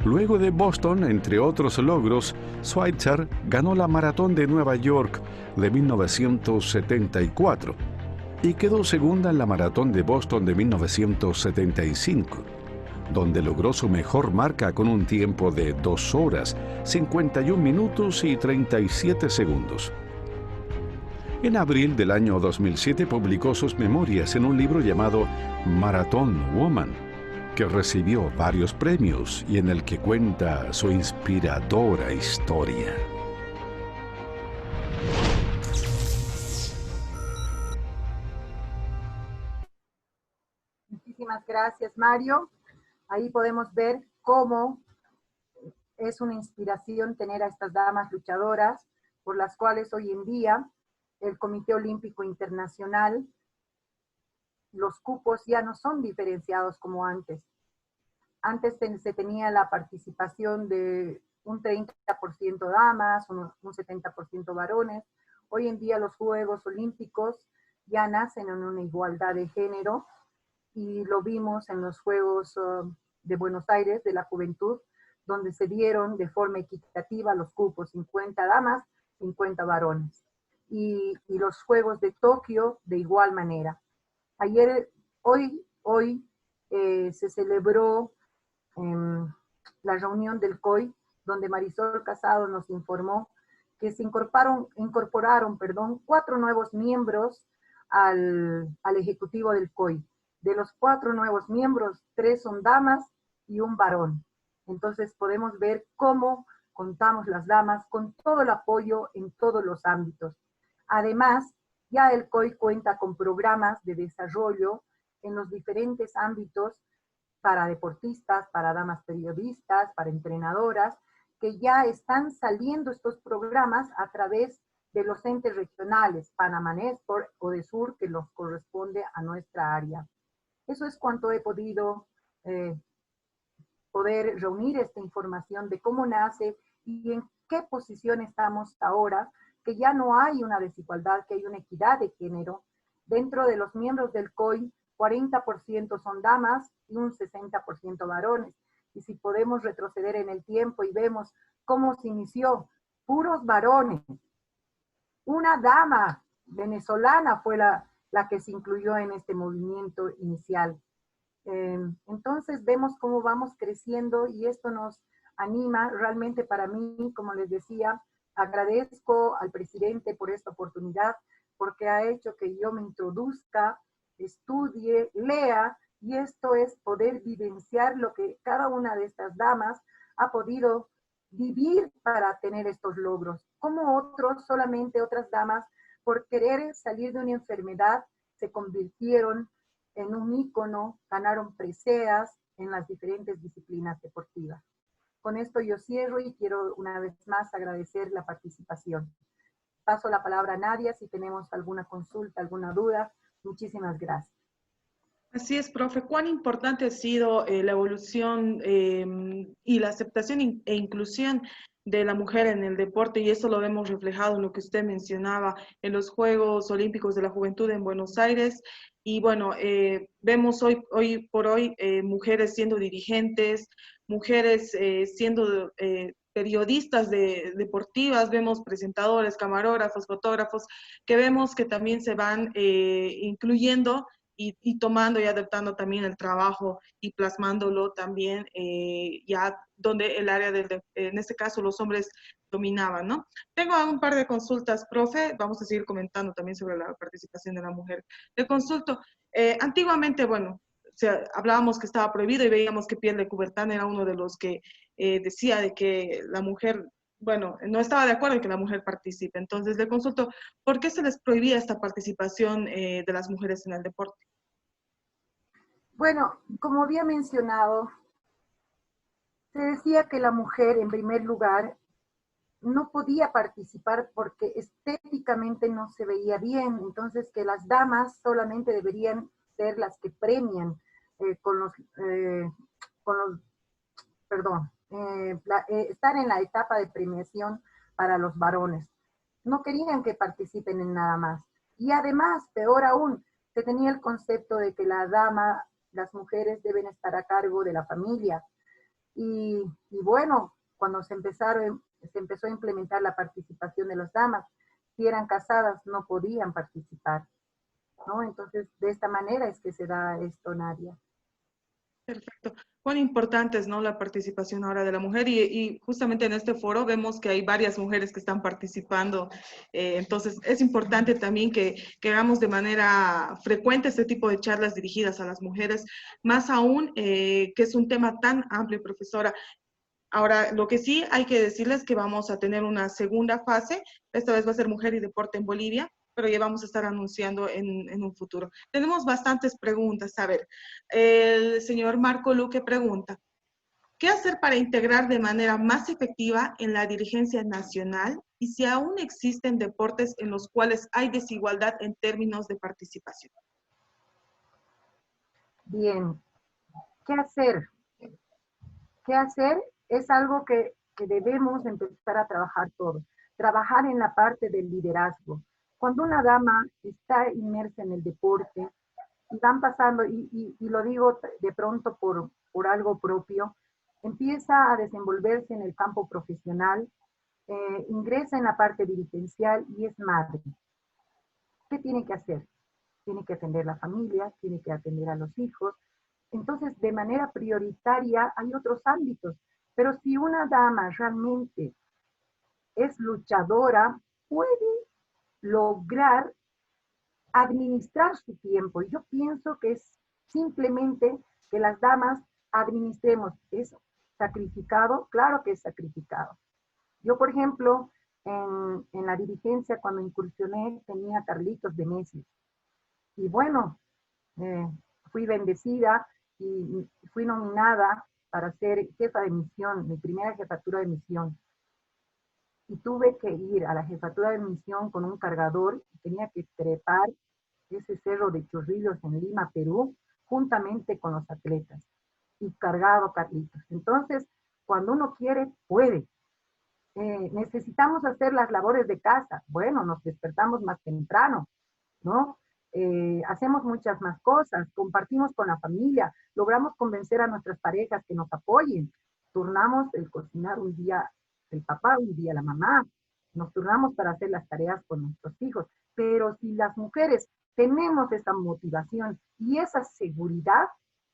Luego de Boston, entre otros logros, Schweitzer ganó la Maratón de Nueva York de 1974 y quedó segunda en la Maratón de Boston de 1975, donde logró su mejor marca con un tiempo de 2 horas, 51 minutos y 37 segundos. En abril del año 2007 publicó sus memorias en un libro llamado Marathon Woman, que recibió varios premios y en el que cuenta su inspiradora historia. Muchísimas gracias, Mario. Ahí podemos ver cómo es una inspiración tener a estas damas luchadoras, por las cuales hoy en día el Comité Olímpico Internacional, los cupos ya no son diferenciados como antes. Antes se tenía la participación de un 30% damas, un 70% varones. Hoy en día los Juegos Olímpicos ya nacen en una igualdad de género y lo vimos en los Juegos de Buenos Aires de la Juventud, donde se dieron de forma equitativa los cupos, 50 damas, 50 varones. Y los Juegos de Tokio de igual manera. Hoy se celebró la reunión del COI, donde Marisol Casado nos informó que se incorporaron 4 nuevos miembros al ejecutivo del COI. De los 4 nuevos miembros, 3 son damas y un varón. Entonces podemos ver cómo contamos las damas con todo el apoyo en todos los ámbitos. Además, ya el COI cuenta con programas de desarrollo en los diferentes ámbitos para deportistas, para damas periodistas, para entrenadoras, que ya están saliendo estos programas a través de los entes regionales, Panamanestor o de Sur, que los corresponde a nuestra área. Eso es cuanto he podido poder reunir esta información de cómo nace y en qué posición estamos ahora, que ya no hay una desigualdad, que hay una equidad de género. Dentro de los miembros del COI, 40% son damas y un 60% varones. Y si podemos retroceder en el tiempo y vemos cómo se inició, puros varones. Una dama venezolana fue la que se incluyó en este movimiento inicial. Entonces vemos cómo vamos creciendo y esto nos anima. Realmente para mí, como les decía, agradezco al presidente por esta oportunidad, porque ha hecho que yo me introduzca, estudie, lea, y esto es poder vivenciar lo que cada una de estas damas ha podido vivir para tener estos logros. Como otros, solamente otras damas, por querer salir de una enfermedad, se convirtieron en un ícono, ganaron preseas en las diferentes disciplinas deportivas. Con esto yo cierro y quiero una vez más agradecer la participación. Paso la palabra a Nadia si tenemos alguna consulta, alguna duda. Muchísimas gracias. Así es, profe. ¿Cuán importante ha sido la evolución y la aceptación e inclusión de la mujer en el deporte? Y eso lo vemos reflejado en lo que usted mencionaba en los Juegos Olímpicos de la Juventud en Buenos Aires. Y bueno, vemos hoy por hoy mujeres siendo dirigentes, mujeres siendo periodistas deportivas, vemos presentadores, camarógrafos, fotógrafos, que vemos que también se van incluyendo y tomando y adaptando también el trabajo y plasmándolo también ya donde el área en este caso los hombres dominaban, ¿no? Tengo un par de consultas, profe, vamos a seguir comentando también sobre la participación de la mujer. Le consulto, antiguamente, bueno, hablábamos que estaba prohibido y veíamos que Pierre de Coubertin era uno de los que decía de que la mujer, bueno, no estaba de acuerdo en que la mujer participe. Entonces le consulto, ¿por qué se les prohibía esta participación de las mujeres en el deporte? Bueno, como había mencionado, se decía que la mujer, en primer lugar, no podía participar porque estéticamente no se veía bien, entonces que las damas solamente deberían ser las que premian estar en la etapa de premiación para los varones. No querían que participen en nada más. Y además, peor aún, se tenía el concepto de que las mujeres deben estar a cargo de la familia. Y bueno, cuando se empezó a implementar la participación de las damas, si eran casadas no podían participar, ¿no? Entonces, de esta manera es que se da esto, Nadia. Perfecto. Cuán importante es, ¿no?, la participación ahora de la mujer y justamente en este foro vemos que hay varias mujeres que están participando, entonces es importante también que hagamos de manera frecuente este tipo de charlas dirigidas a las mujeres, más aún que es un tema tan amplio, profesora. Ahora, lo que sí hay que decirles es que vamos a tener una segunda fase, esta vez va a ser Mujer y Deporte en Bolivia, pero ya vamos a estar anunciando en un futuro. Tenemos bastantes preguntas. A ver, el señor Marco Luque pregunta, ¿qué hacer para integrar de manera más efectiva en la dirigencia nacional y si aún existen deportes en los cuales hay desigualdad en términos de participación? Bien, ¿qué hacer? ¿Qué hacer? Es algo que debemos empezar a trabajar todos. Trabajar en la parte del liderazgo. Cuando una dama está inmersa en el deporte, y van pasando, y lo digo de pronto por algo propio, empieza a desenvolverse en el campo profesional, ingresa en la parte dirigencial y es madre. ¿Qué tiene que hacer? Tiene que atender la familia, tiene que atender a los hijos. Entonces, de manera prioritaria hay otros ámbitos, pero si una dama realmente es luchadora, puede lograr administrar su tiempo. Y yo pienso que es simplemente que las damas administremos. ¿Es sacrificado? Claro que es sacrificado. Yo, por ejemplo, en la dirigencia, cuando incursioné, tenía a Carlitos de Messi. Y bueno, fui bendecida y fui nominada para ser jefa de misión, mi primera jefatura de misión. Y tuve que ir a la jefatura de misión con un cargador y tenía que trepar ese cerro de Chorrillos en Lima, Perú, juntamente con los atletas. Y cargado carritos. Entonces, cuando uno quiere, puede. Necesitamos hacer las labores de casa. Bueno, nos despertamos más temprano, ¿no? Hacemos muchas más cosas, compartimos con la familia, logramos convencer a nuestras parejas que nos apoyen. Turnamos el cocinar un día el papá, un día la mamá. Nos turnamos para hacer las tareas con nuestros hijos. Pero si las mujeres tenemos esa motivación y esa seguridad,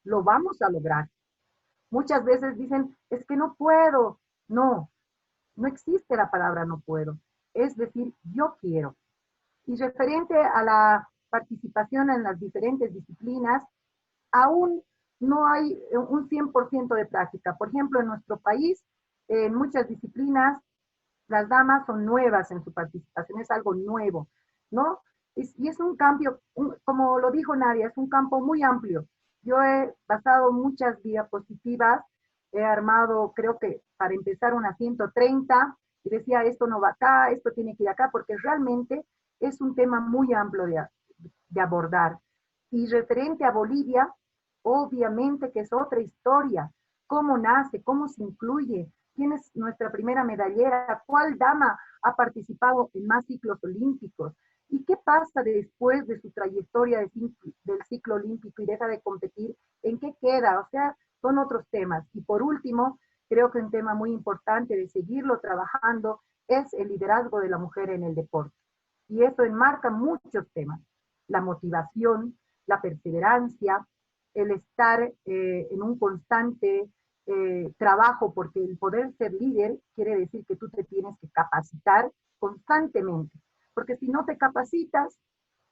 lo vamos a lograr. Muchas veces dicen, es que no puedo. No, no existe la palabra no puedo. Es decir, yo quiero. Y referente a la participación en las diferentes disciplinas, aún no hay un 100% de práctica. Por ejemplo, en nuestro país, en muchas disciplinas, las damas son nuevas en su participación, es algo nuevo, ¿no? Y es un cambio, como lo dijo Nadia, es un campo muy amplio. Yo he pasado muchas diapositivas, he armado, creo que para empezar, unas 130, y decía, esto no va acá, esto tiene que ir acá, porque realmente es un tema muy amplio de abordar. Y referente a Bolivia, obviamente que es otra historia. ¿Cómo nace? ¿Cómo se incluye? ¿Quién es nuestra primera medallera? ¿Cuál dama ha participado en más ciclos olímpicos? ¿Y qué pasa después de su trayectoria del ciclo olímpico y deja de competir? ¿En qué queda? O sea, son otros temas. Y por último, creo que un tema muy importante de seguirlo trabajando es el liderazgo de la mujer en el deporte. Y eso enmarca muchos temas. La motivación, la perseverancia, el estar en un constante trabajo, porque el poder ser líder quiere decir que tú te tienes que capacitar constantemente, porque si no te capacitas,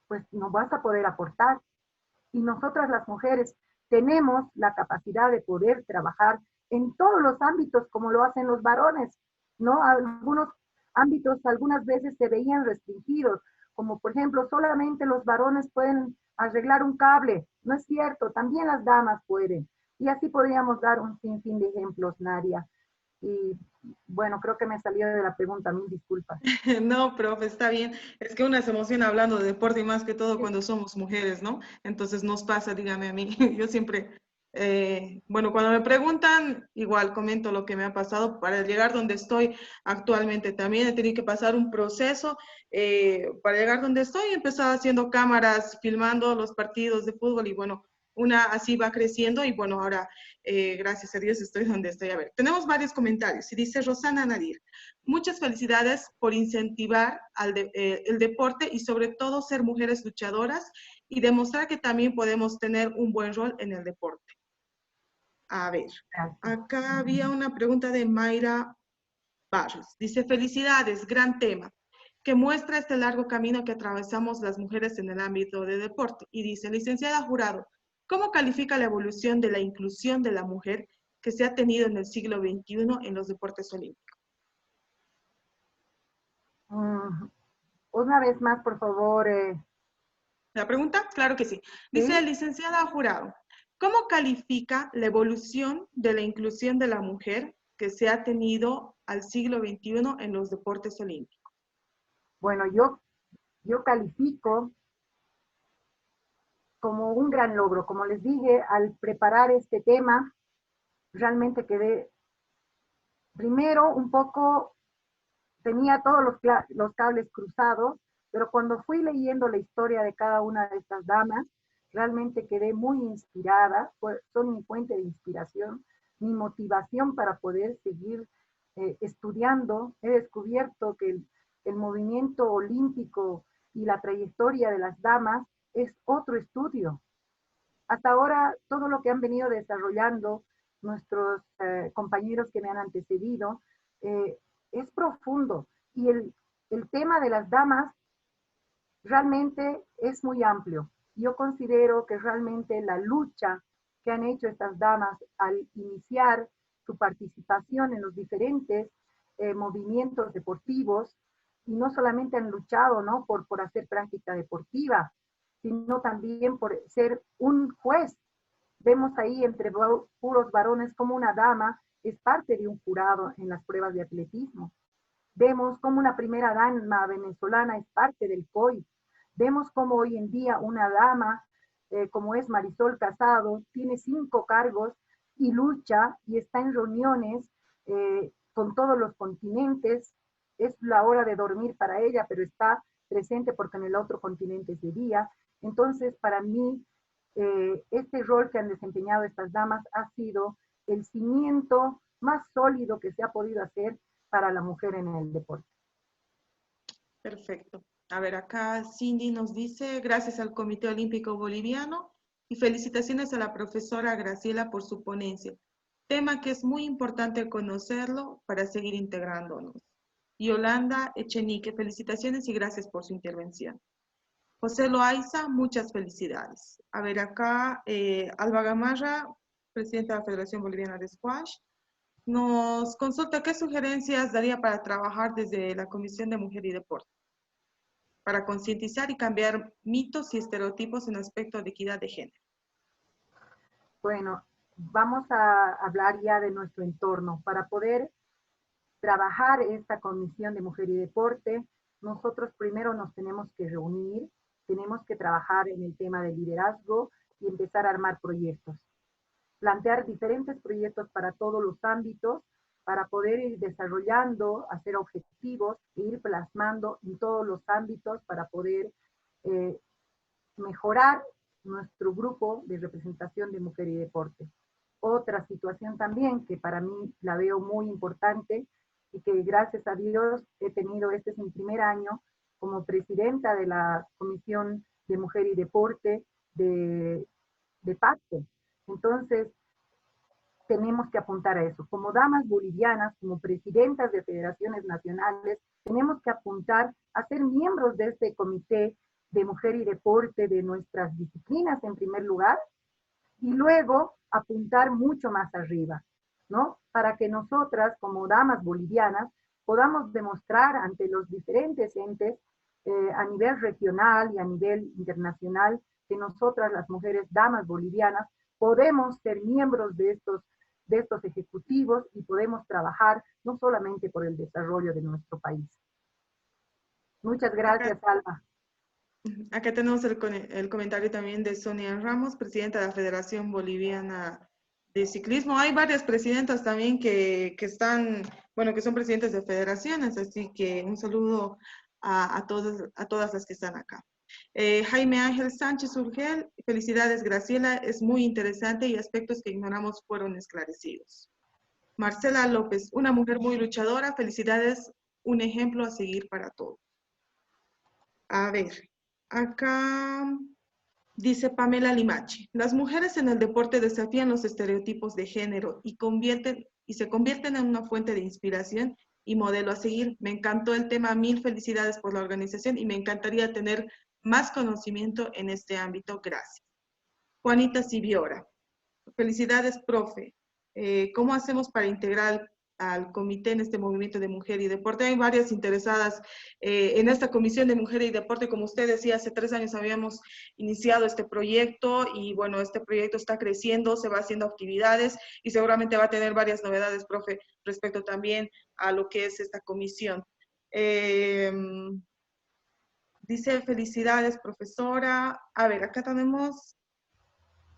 pues no vas a poder aportar. Y nosotras las mujeres tenemos la capacidad de poder trabajar en todos los ámbitos como lo hacen los varones, ¿no? Algunos ámbitos algunas veces se veían restringidos, como por ejemplo solamente los varones pueden arreglar un cable. No es cierto, también las damas pueden. Y así podríamos dar un sinfín de ejemplos, Nadia. Y bueno, creo que me salió de la pregunta, mil disculpas. No, profe, está bien. Es que una se emociona hablando de deporte y más que todo cuando somos mujeres, ¿no? Entonces nos pasa, dígame a mí. Yo siempre, bueno, cuando me preguntan, igual comento lo que me ha pasado para llegar donde estoy actualmente. También he tenido que pasar un proceso para llegar donde estoy. He empezado haciendo cámaras, filmando los partidos de fútbol y bueno, una así va creciendo y bueno, ahora, gracias a Dios, estoy donde estoy. A ver, tenemos varios comentarios y dice Rosana Nadir. Muchas felicidades por incentivar el deporte y sobre todo ser mujeres luchadoras y demostrar que también podemos tener un buen rol en el deporte. A ver, acá había una pregunta de Mayra Barrios. Dice, felicidades, gran tema, que muestra este largo camino que atravesamos las mujeres en el ámbito de deporte. Y dice, licenciada Jurado, ¿cómo califica la evolución de la inclusión de la mujer que se ha tenido en el siglo XXI en los deportes olímpicos? Una vez más, por favor. ¿La pregunta? Claro que sí. Dice, ¿Sí? licenciada Jurado, ¿cómo califica la evolución de la inclusión de la mujer que se ha tenido al siglo XXI en los deportes olímpicos? Bueno, yo califico como un gran logro. Como les dije, al preparar este tema, realmente quedé, primero, un poco, tenía todos los cables cruzados, pero cuando fui leyendo la historia de cada una de estas damas, realmente quedé muy inspirada, son mi fuente de inspiración, mi motivación para poder seguir estudiando. He descubierto que el movimiento olímpico y la trayectoria de las damas es otro estudio. Hasta ahora, todo lo que han venido desarrollando nuestros compañeros que me han antecedido es profundo. Y el tema de las damas realmente es muy amplio. Yo considero que realmente la lucha que han hecho estas damas al iniciar su participación en los diferentes movimientos deportivos, y no solamente han luchado, ¿no?, por hacer práctica deportiva, sino también por ser un juez juez. Vemos ahí entre puros varones como una dama es parte de un jurado en las pruebas de atletismo. Vemos como una primera dama venezolana es parte del COI. Vemos como hoy en día una dama, como es Marisol Casado, tiene 5 cargos y lucha y está en reuniones con todos los continentes. Es la hora de dormir para ella, pero está presente porque en el otro continente es de día. Entonces, para mí, este rol que han desempeñado estas damas ha sido el cimiento más sólido que se ha podido hacer para la mujer en el deporte. Perfecto. A ver, acá Cindy nos dice, gracias al Comité Olímpico Boliviano y felicitaciones a la profesora Graciela por su ponencia. Tema que es muy importante conocerlo para seguir integrándonos. Yolanda Echenique, felicitaciones y gracias por su intervención. José Loaiza, muchas felicidades. A ver, acá Alba Gamarra, presidenta de la Federación Boliviana de Squash, nos consulta qué sugerencias daría para trabajar desde la Comisión de Mujer y Deporte, para concientizar y cambiar mitos y estereotipos en aspecto de equidad de género. Bueno, vamos a hablar ya de nuestro entorno. Para poder trabajar esta Comisión de Mujer y Deporte, nosotros primero nos tenemos que reunir, tenemos que trabajar en el tema del liderazgo y empezar a armar proyectos. Plantear diferentes proyectos para todos los ámbitos, para poder ir desarrollando, hacer objetivos e ir plasmando en todos los ámbitos para poder mejorar nuestro grupo de representación de mujer y deporte. Otra situación también que para mí la veo muy importante y que gracias a Dios he tenido, este es mi primer año como presidenta de la Comisión de Mujer y Deporte de Pacto. Entonces, tenemos que apuntar a eso. Como damas bolivianas, como presidentas de federaciones nacionales, tenemos que apuntar a ser miembros de este comité de mujer y deporte de nuestras disciplinas en primer lugar, y luego apuntar mucho más arriba, ¿no? Para que nosotras, como damas bolivianas, podamos demostrar ante los diferentes entes a nivel regional y a nivel internacional que nosotras, las mujeres damas bolivianas, podemos ser miembros de estos ejecutivos y podemos trabajar no solamente por el desarrollo de nuestro país. Muchas gracias, Alba. Acá tenemos el comentario también de Sonia Ramos, presidenta de la Federación Boliviana de Ciclismo. Hay varias presidentas también que están, bueno, que son presidentes de federaciones, así que un saludo a todas las que están acá. Jaime Ángel Sánchez Urgel, felicidades Graciela, es muy interesante y aspectos que ignoramos fueron esclarecidos. Marcela López, una mujer muy luchadora, felicidades, un ejemplo a seguir para todos. A ver, acá dice Pamela Limachi, las mujeres en el deporte desafían los estereotipos de género y se convierten en una fuente de inspiración y modelo a seguir. Me encantó el tema, mil felicidades por la organización y me encantaría tener más conocimiento en este ámbito. Gracias. Juanita Sibiora, felicidades, profe. ¿Cómo hacemos para integrar al comité en este movimiento de mujer y deporte? Hay varias interesadas en esta comisión de mujer y deporte. Como usted decía, hace 3 años habíamos iniciado este proyecto y bueno, este proyecto está creciendo, se va haciendo actividades y seguramente va a tener varias novedades, profe, respecto también a lo que es esta comisión. Dice, felicidades, profesora. A ver, acá tenemos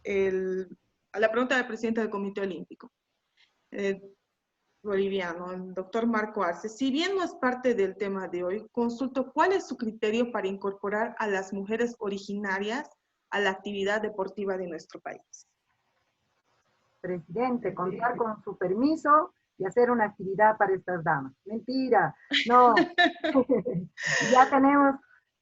a la pregunta del presidente del Comité Olímpico Boliviano, el doctor Marco Arce. Si bien no es parte del tema de hoy, consulto cuál es su criterio para incorporar a las mujeres originarias a la actividad deportiva de nuestro país. Presidente, contar con su permiso y hacer una actividad para estas damas. Mentira, no.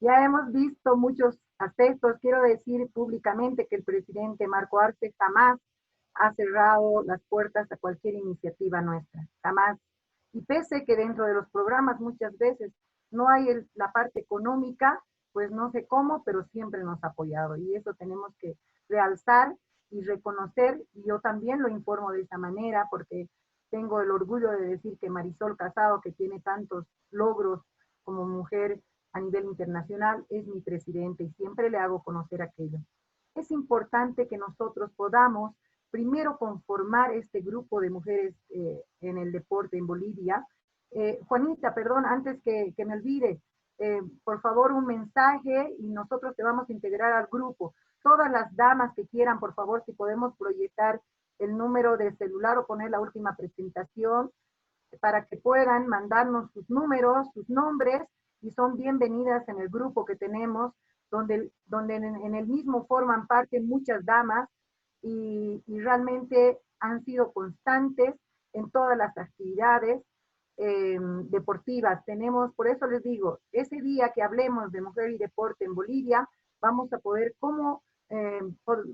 Ya hemos visto muchos aspectos. Quiero decir públicamente que el presidente Marco Arce jamás ha cerrado las puertas a cualquier iniciativa nuestra, jamás. Y pese que dentro de los programas muchas veces no hay la parte económica, pues no sé cómo, pero siempre nos ha apoyado. Y eso tenemos que realzar y reconocer, y yo también lo informo de esa manera, porque tengo el orgullo de decir que Marisol Casado, que tiene tantos logros como mujer a nivel internacional, es mi presidente y siempre le hago conocer aquello. es importante que nosotros podamos primero conformar este grupo de mujeres en el deporte en Bolivia. Juanita, perdón, antes que me olvide, por favor un mensaje y nosotros te vamos a integrar al grupo. Todas las damas que quieran, por favor, si podemos proyectar el número de celular o poner la última presentación para que puedan mandarnos sus números, sus nombres, y son bienvenidas en el grupo que tenemos, donde en el mismo forman parte muchas damas y realmente han sido constantes en todas las actividades deportivas. Tenemos, por eso les digo, ese día que hablemos de mujer y deporte en Bolivia, vamos a poder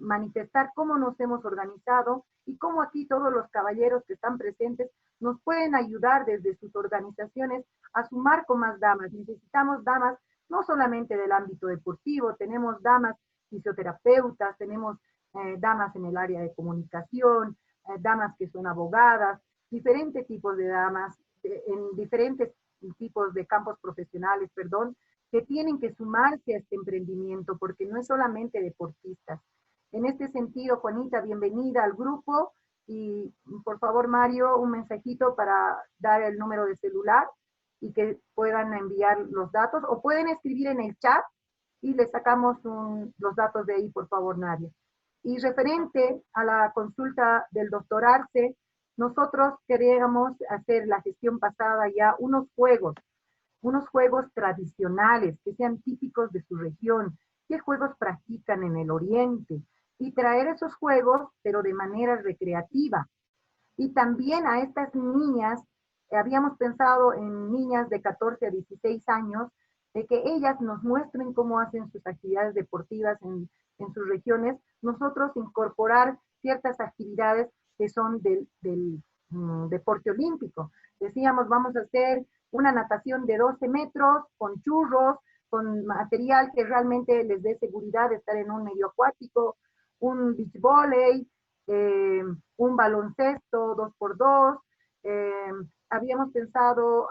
manifestar cómo nos hemos organizado y cómo aquí todos los caballeros que están presentes nos pueden ayudar desde sus organizaciones a sumar con más damas. Necesitamos damas no solamente del ámbito deportivo, tenemos damas fisioterapeutas, tenemos damas en el área de comunicación, damas que son abogadas, diferentes tipos de damas, en diferentes tipos de campos profesionales, perdón, que tienen que sumarse a este emprendimiento, porque no es solamente deportistas. En este sentido, Juanita, bienvenida al grupo, y por favor, Mario, un mensajito para dar el número de celular y que puedan enviar los datos, o pueden escribir en el chat y le sacamos los datos de ahí, por favor, Nadia. Y referente a la consulta del doctor Arce, nosotros queríamos hacer la gestión pasada ya unos juegos tradicionales que sean típicos de su región, qué juegos practican en el oriente, y traer esos juegos, pero de manera recreativa. Y también a estas niñas, habíamos pensado en niñas de 14 a 16 años, de que ellas nos muestren cómo hacen sus actividades deportivas en sus regiones, nosotros incorporar ciertas actividades que son del deporte olímpico. Decíamos, vamos a hacer una natación de 12 metros con churros, con material que realmente les dé seguridad de estar en un medio acuático, un beach volley, un baloncesto 2x2. Habíamos pensado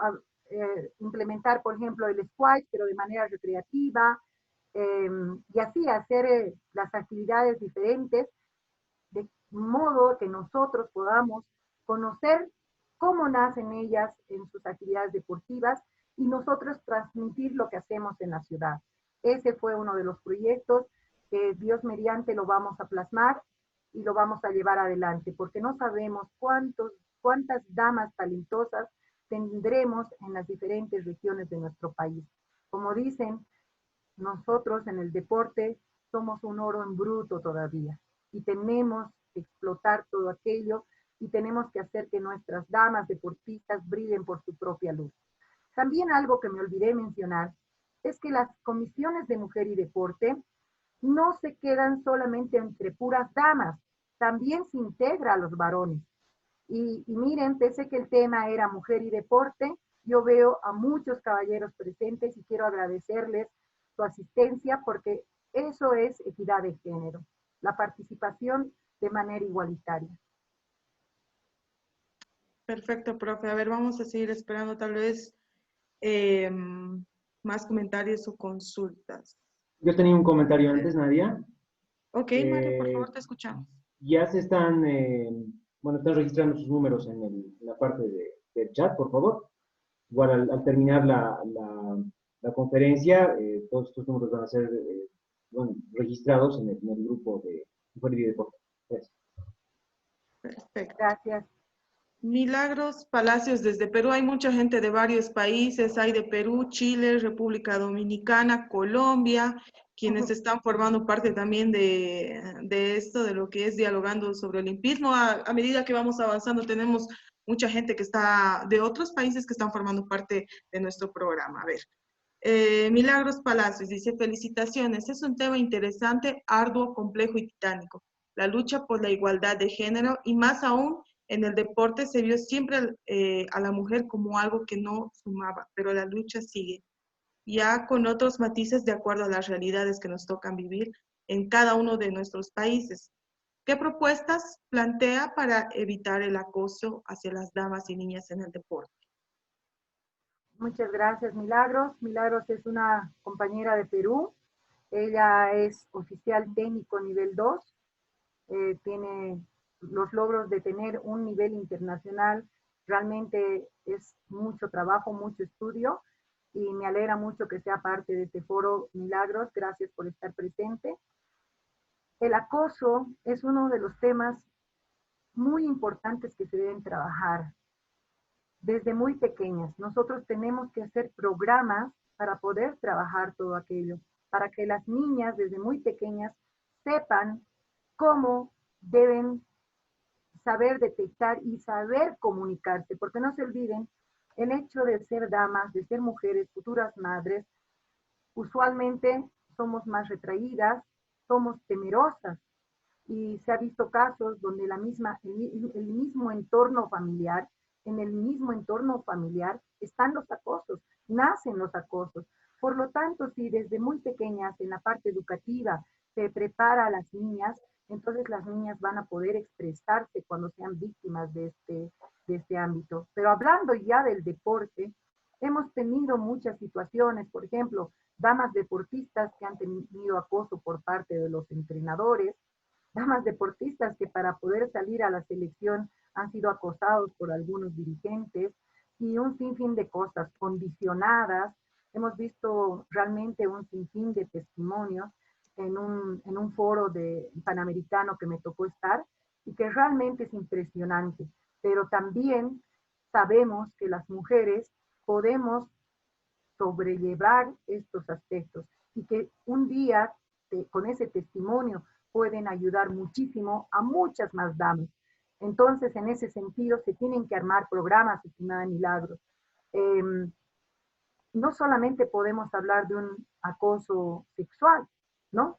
implementar, por ejemplo, el squash, pero de manera recreativa, y así hacer las actividades diferentes, de modo que nosotros podamos conocer cómo nacen ellas en sus actividades deportivas y nosotros transmitir lo que hacemos en la ciudad. Ese fue uno de los proyectos que Dios mediante lo vamos a plasmar y lo vamos a llevar adelante, porque no sabemos cuántas damas talentosas tendremos en las diferentes regiones de nuestro país. Como dicen, nosotros en el deporte somos un oro en bruto todavía y tenemos que explotar todo aquello y tenemos que hacer que nuestras damas deportistas brillen por su propia luz. También algo que me olvidé mencionar es que las comisiones de mujer y deporte no se quedan solamente entre puras damas, también se integra a los varones. Y miren, pese que el tema era mujer y deporte, yo veo a muchos caballeros presentes y quiero agradecerles su asistencia porque eso es equidad de género, la participación de manera igualitaria. Perfecto, profe. A ver, vamos a seguir esperando tal vez más comentarios o consultas. Yo tenía un comentario antes, Nadia. Ok, Mario, por favor, te escuchamos. Ya se están, están registrando sus números en la parte del chat, por favor. Igual al terminar la conferencia, todos estos números van a ser registrados en el grupo de Mujer y Deporte. Gracias. Perfecto. Gracias. Milagros Palacios desde Perú. Hay mucha gente de varios países. Hay de Perú, Chile, República Dominicana, Colombia, quienes están formando parte también de esto, de lo que es dialogando sobre olimpismo. A medida que vamos avanzando, tenemos mucha gente que está de otros países que están formando parte de nuestro programa. A ver. Milagros Palacios dice, felicitaciones, es un tema interesante, arduo, complejo y titánico. La lucha por la igualdad de género y más aún en el deporte se vio siempre a la mujer como algo que no sumaba, pero la lucha sigue, ya con otros matices de acuerdo a las realidades que nos tocan vivir en cada uno de nuestros países. ¿Qué propuestas plantea para evitar el acoso hacia las damas y niñas en el deporte? Muchas gracias, Milagros. Milagros es una compañera de Perú Ella es oficial técnico nivel 2, tiene los logros de tener un nivel internacional. Realmente es mucho trabajo, mucho estudio, y me alegra mucho que sea parte de este foro Milagros. Gracias por estar presente. El acoso es uno de los temas muy importantes que se deben trabajar desde muy pequeñas. Nosotros tenemos que hacer programas para poder trabajar todo aquello, para que las niñas desde muy pequeñas sepan cómo deben saber detectar y saber comunicarse, porque no se olviden, el hecho de ser damas, de ser mujeres, futuras madres, usualmente somos más retraídas, somos temerosas, y se ha visto casos donde el mismo entorno familiar, en el mismo entorno familiar están los acosos, nacen los acosos. Por lo tanto, si desde muy pequeñas en la parte educativa se prepara a las niñas, entonces las niñas van a poder expresarse cuando sean víctimas de este ámbito. Pero hablando ya del deporte, hemos tenido muchas situaciones, por ejemplo, damas deportistas que han tenido acoso por parte de los entrenadores, damas deportistas que para poder salir a la selección han sido acosados por algunos dirigentes, y un sinfín de cosas condicionadas. Hemos visto realmente un sinfín de testimonios en un foro panamericano que me tocó estar, y que realmente es impresionante. Pero también sabemos que las mujeres podemos sobrellevar estos aspectos, y que un día con ese testimonio pueden ayudar muchísimo a muchas más damas. Entonces, en ese sentido, se tienen que armar programas, estimada Milagros. Eh, no solamente podemos hablar de un acoso sexual, ¿no?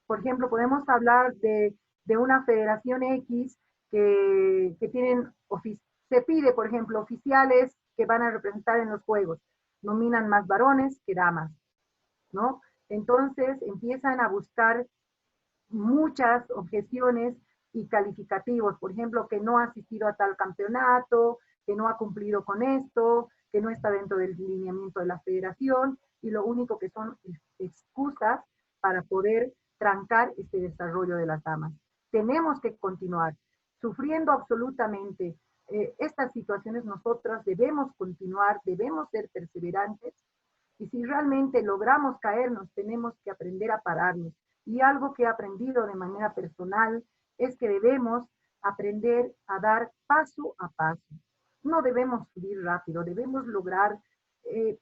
Por ejemplo, podemos hablar de una federación X que tienen, se pide, por ejemplo, oficiales que van a representar en los juegos, nominan más varones que damas, ¿no? Entonces empiezan a buscar muchas objeciones y calificativos, por ejemplo, que no ha asistido a tal campeonato, que no ha cumplido con esto, que no está dentro del lineamiento de la federación, y lo único que son excusas para poder trancar este desarrollo de las damas. Tenemos que continuar sufriendo absolutamente estas situaciones. Nosotras debemos continuar, debemos ser perseverantes, y si realmente logramos caernos, tenemos que aprender a pararnos. Y algo que he aprendido de manera personal es que debemos aprender a dar paso a paso. No debemos subir rápido, debemos lograr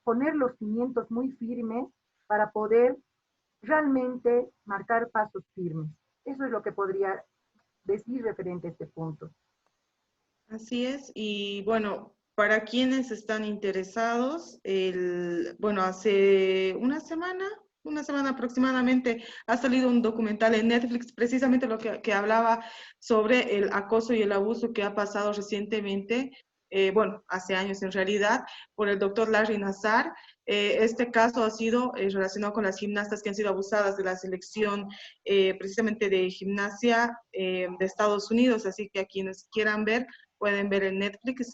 poner los cimientos muy firmes para poder realmente marcar pasos firmes. Eso es lo que podría decir referente a este punto. Así es, y bueno, para quienes están interesados, bueno, hace una semana aproximadamente, ha salido un documental en Netflix, precisamente lo que hablaba sobre el acoso y el abuso que ha pasado recientemente, bueno, hace años en realidad, por el doctor Larry Nassar. Este caso ha sido relacionado con las gimnastas que han sido abusadas de la selección precisamente de gimnasia de Estados Unidos, así que a quienes quieran ver, pueden ver en Netflix.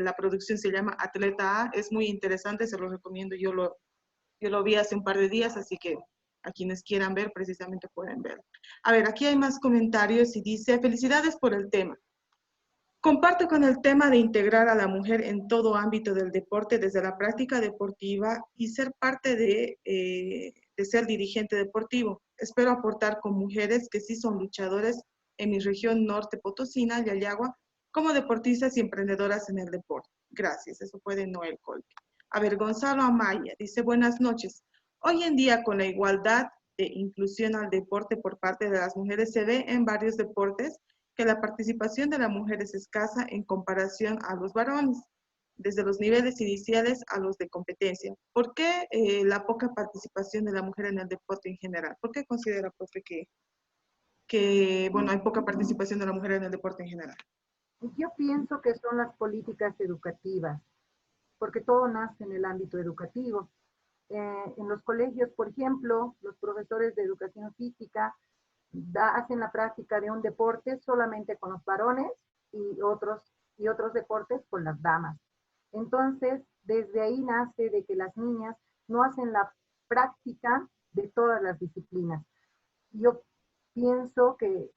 La producción se llama Atleta A, es muy interesante, se lo recomiendo. Yo lo vi hace un par de días, así que a quienes quieran ver precisamente pueden ver. A ver, aquí hay más comentarios y dice: felicidades por el tema. Comparto con el tema de integrar a la mujer en todo ámbito del deporte, desde la práctica deportiva y ser parte de ser dirigente deportivo. Espero aportar con mujeres que sí son luchadoras en mi región norte potosina, Yayagua, como deportistas y emprendedoras en el deporte. Gracias. Eso fue de Noel Colque. A ver, Gonzalo Amaya dice: buenas noches. Hoy en día, con la igualdad de inclusión al deporte por parte de las mujeres, se ve en varios deportes que la participación de la mujer es escasa en comparación a los varones, desde los niveles iniciales a los de competencia. ¿Por qué la poca participación de la mujer en el deporte en general? ¿Por qué considera, profe, que bueno, hay poca participación de la mujer en el deporte en general? Yo pienso que son las políticas educativas, porque todo nace en el ámbito educativo. En los colegios, por ejemplo, los profesores de educación física hacen la práctica de un deporte solamente con los varones, y otros deportes con las damas. Entonces, desde ahí nace de que las niñas no hacen la práctica de todas las disciplinas. Yo pienso que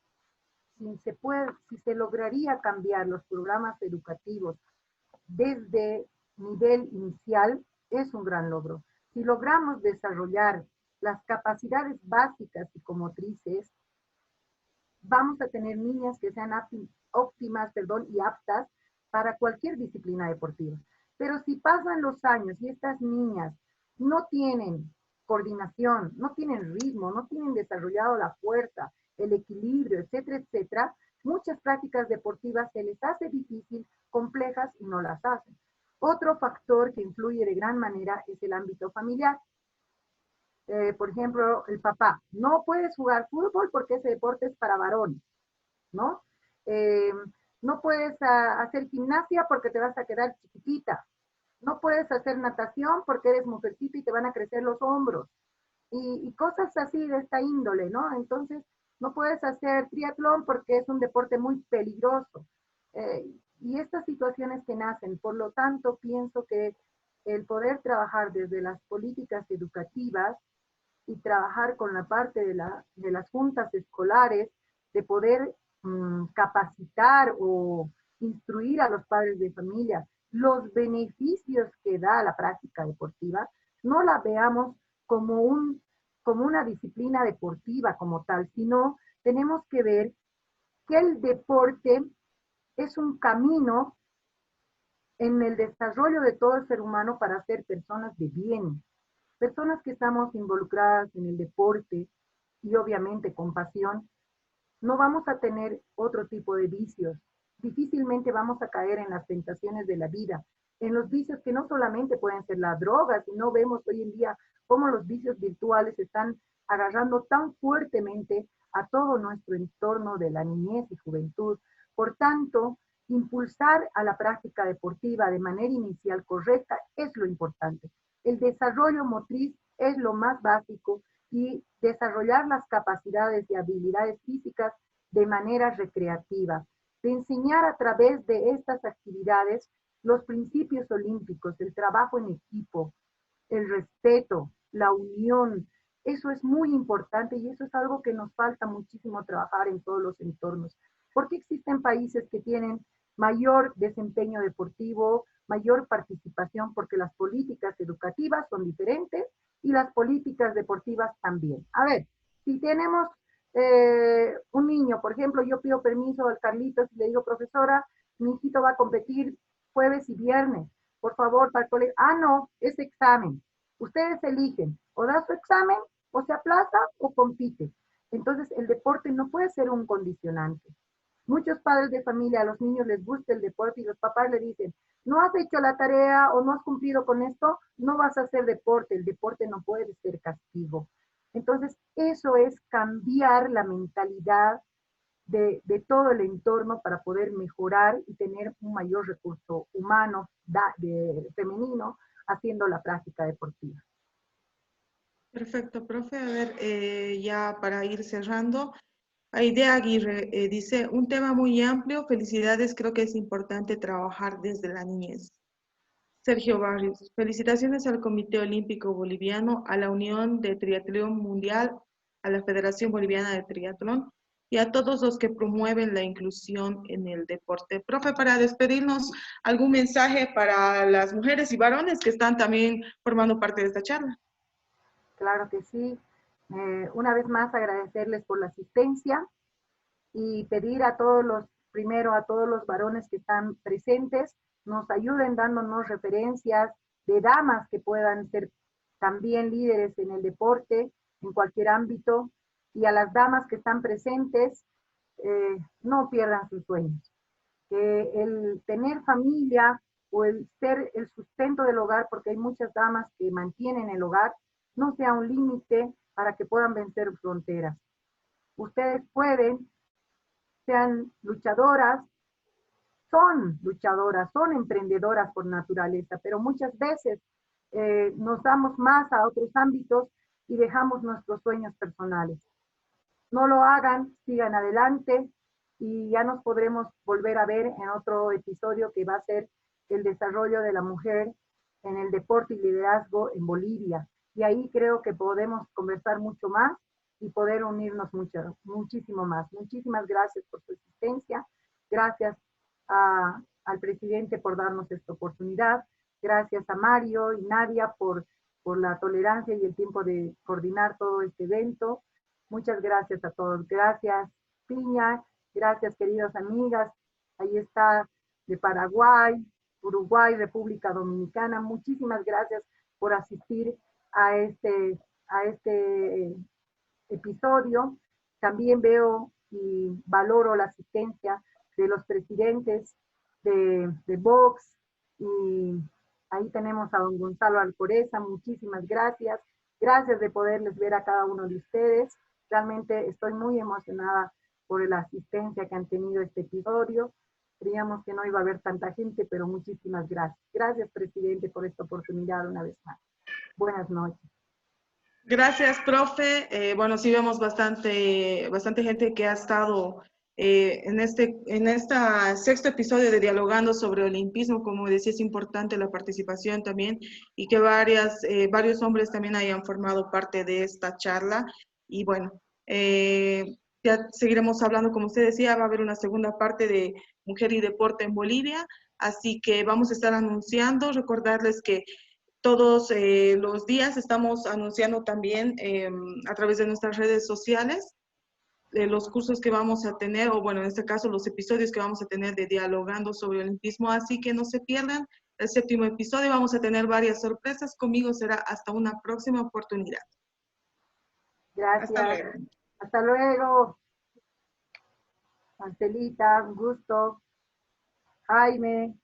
si se lograría cambiar los programas educativos desde nivel inicial, es un gran logro. Si logramos desarrollar las capacidades básicas psicomotrices, vamos a tener niñas que sean óptimas, y aptas para cualquier disciplina deportiva. Pero si pasan los años y estas niñas no tienen coordinación, no tienen ritmo, no tienen desarrollado la fuerza, el equilibrio, etcétera, etcétera, muchas prácticas deportivas se les hace difícil, complejas y no las hacen. Otro factor que influye de gran manera es el ámbito familiar. Por ejemplo, el papá, no puedes jugar fútbol porque ese deporte es para varones, ¿no? No puedes hacer gimnasia porque te vas a quedar chiquitita. No puedes hacer natación porque eres mujercita y te van a crecer los hombros. Y cosas así de esta índole, ¿no? Entonces, no puedes hacer triatlón porque es un deporte muy peligroso. Y estas situaciones que nacen, por lo tanto, pienso que el poder trabajar desde las políticas educativas y trabajar con la parte de las juntas escolares, de poder capacitar o instruir a los padres de familia los beneficios que da la práctica deportiva, no la veamos como una disciplina deportiva como tal, sino tenemos que ver que el deporte es un camino en el desarrollo de todo el ser humano para ser personas de bien, personas que estamos involucradas en el deporte y obviamente con pasión. No vamos a tener otro tipo de vicios. Difícilmente vamos a caer en las tentaciones de la vida, en los vicios que no solamente pueden ser la droga, sino vemos hoy en día cómo los vicios virtuales están agarrando tan fuertemente a todo nuestro entorno de la niñez y juventud. Por tanto, impulsar a la práctica deportiva de manera inicial correcta es lo importante. El desarrollo motriz es lo más básico y desarrollar las capacidades y habilidades físicas de manera recreativa, de enseñar a través de estas actividades los principios olímpicos, el trabajo en equipo, el respeto, la unión. Eso es muy importante y eso es algo que nos falta muchísimo trabajar en todos los entornos. Porque existen países que tienen mayor desempeño deportivo, mayor participación, porque las políticas educativas son diferentes y las políticas deportivas también. A ver, si tenemos un niño, por ejemplo, yo pido permiso al Carlitos y le digo, profesora, mi hijito va a competir jueves y viernes, por favor, para el colegio. Ah, no, es examen. Ustedes eligen, o da su examen, o se aplaza, o compite. Entonces, el deporte no puede ser un condicionante. Muchos padres de familia, a los niños les gusta el deporte y los papás le dicen, no has hecho la tarea o no has cumplido con esto, no vas a hacer deporte. El deporte no puede ser castigo. Entonces, eso es cambiar la mentalidad de todo el entorno para poder mejorar y tener un mayor recurso humano femenino haciendo la práctica deportiva. Perfecto, profe. A ver, ya para ir cerrando, Aidea Aguirre dice, un tema muy amplio, felicidades, creo que es importante trabajar desde la niñez. Sergio Barrios, felicitaciones al Comité Olímpico Boliviano, a la Unión de Triatlón Mundial, a la Federación Boliviana de Triatlón y a todos los que promueven la inclusión en el deporte. Profe, para despedirnos, ¿algún mensaje para las mujeres y varones que están también formando parte de esta charla? Claro que sí. Una vez más agradecerles por la asistencia y pedir primero a todos los varones que están presentes, nos ayuden dándonos referencias de damas que puedan ser también líderes en el deporte, en cualquier ámbito, y a las damas que están presentes, no pierdan sus sueños. Que el tener familia o el ser el sustento del hogar, porque hay muchas damas que mantienen el hogar, no sea un límite para que puedan vencer fronteras. Ustedes pueden, sean luchadoras, son emprendedoras por naturaleza, pero muchas veces nos damos más a otros ámbitos y dejamos nuestros sueños personales. No lo hagan, sigan adelante y ya nos podremos volver a ver en otro episodio que va a ser el desarrollo de la mujer en el deporte y liderazgo en Bolivia. y ahí creo que podemos conversar mucho más y poder unirnos muchísimo más. Muchísimas gracias por su asistencia, gracias al presidente por darnos esta oportunidad, gracias a Mario y Nadia por la tolerancia y el tiempo de coordinar todo este evento. Muchas gracias a todos. Gracias, Piña. Gracias, queridas amigas. Ahí está de Paraguay, Uruguay, República Dominicana. Muchísimas gracias por asistir a este episodio. También veo y valoro la asistencia de los presidentes de Vox, y ahí tenemos a don Gonzalo Alcoreza. Muchísimas gracias. Gracias de poderles ver a cada uno de ustedes. Realmente estoy muy emocionada por la asistencia que han tenido este episodio. Creíamos que no iba a haber tanta gente, pero muchísimas gracias. Gracias, presidente, por esta oportunidad una vez más. Buenas noches. Gracias, profe. Bueno, sí vemos bastante gente que ha estado en este sexto episodio de Dialogando sobre Olimpismo. Como decía, es importante la participación también, y que varios hombres también hayan formado parte de esta charla. Y bueno, ya seguiremos hablando, como usted decía, va a haber una segunda parte de Mujer y Deporte en Bolivia, así que vamos a estar anunciando. Recordarles que todos los días estamos anunciando también a través de nuestras redes sociales los cursos que vamos a tener, o bueno, en este caso los episodios que vamos a tener de Dialogando sobre Olimpismo, así que no se pierdan el séptimo episodio. Vamos a tener varias sorpresas. Conmigo será hasta una próxima oportunidad. Gracias. Hasta luego. Hasta luego. Marcelita, un gusto. Jaime.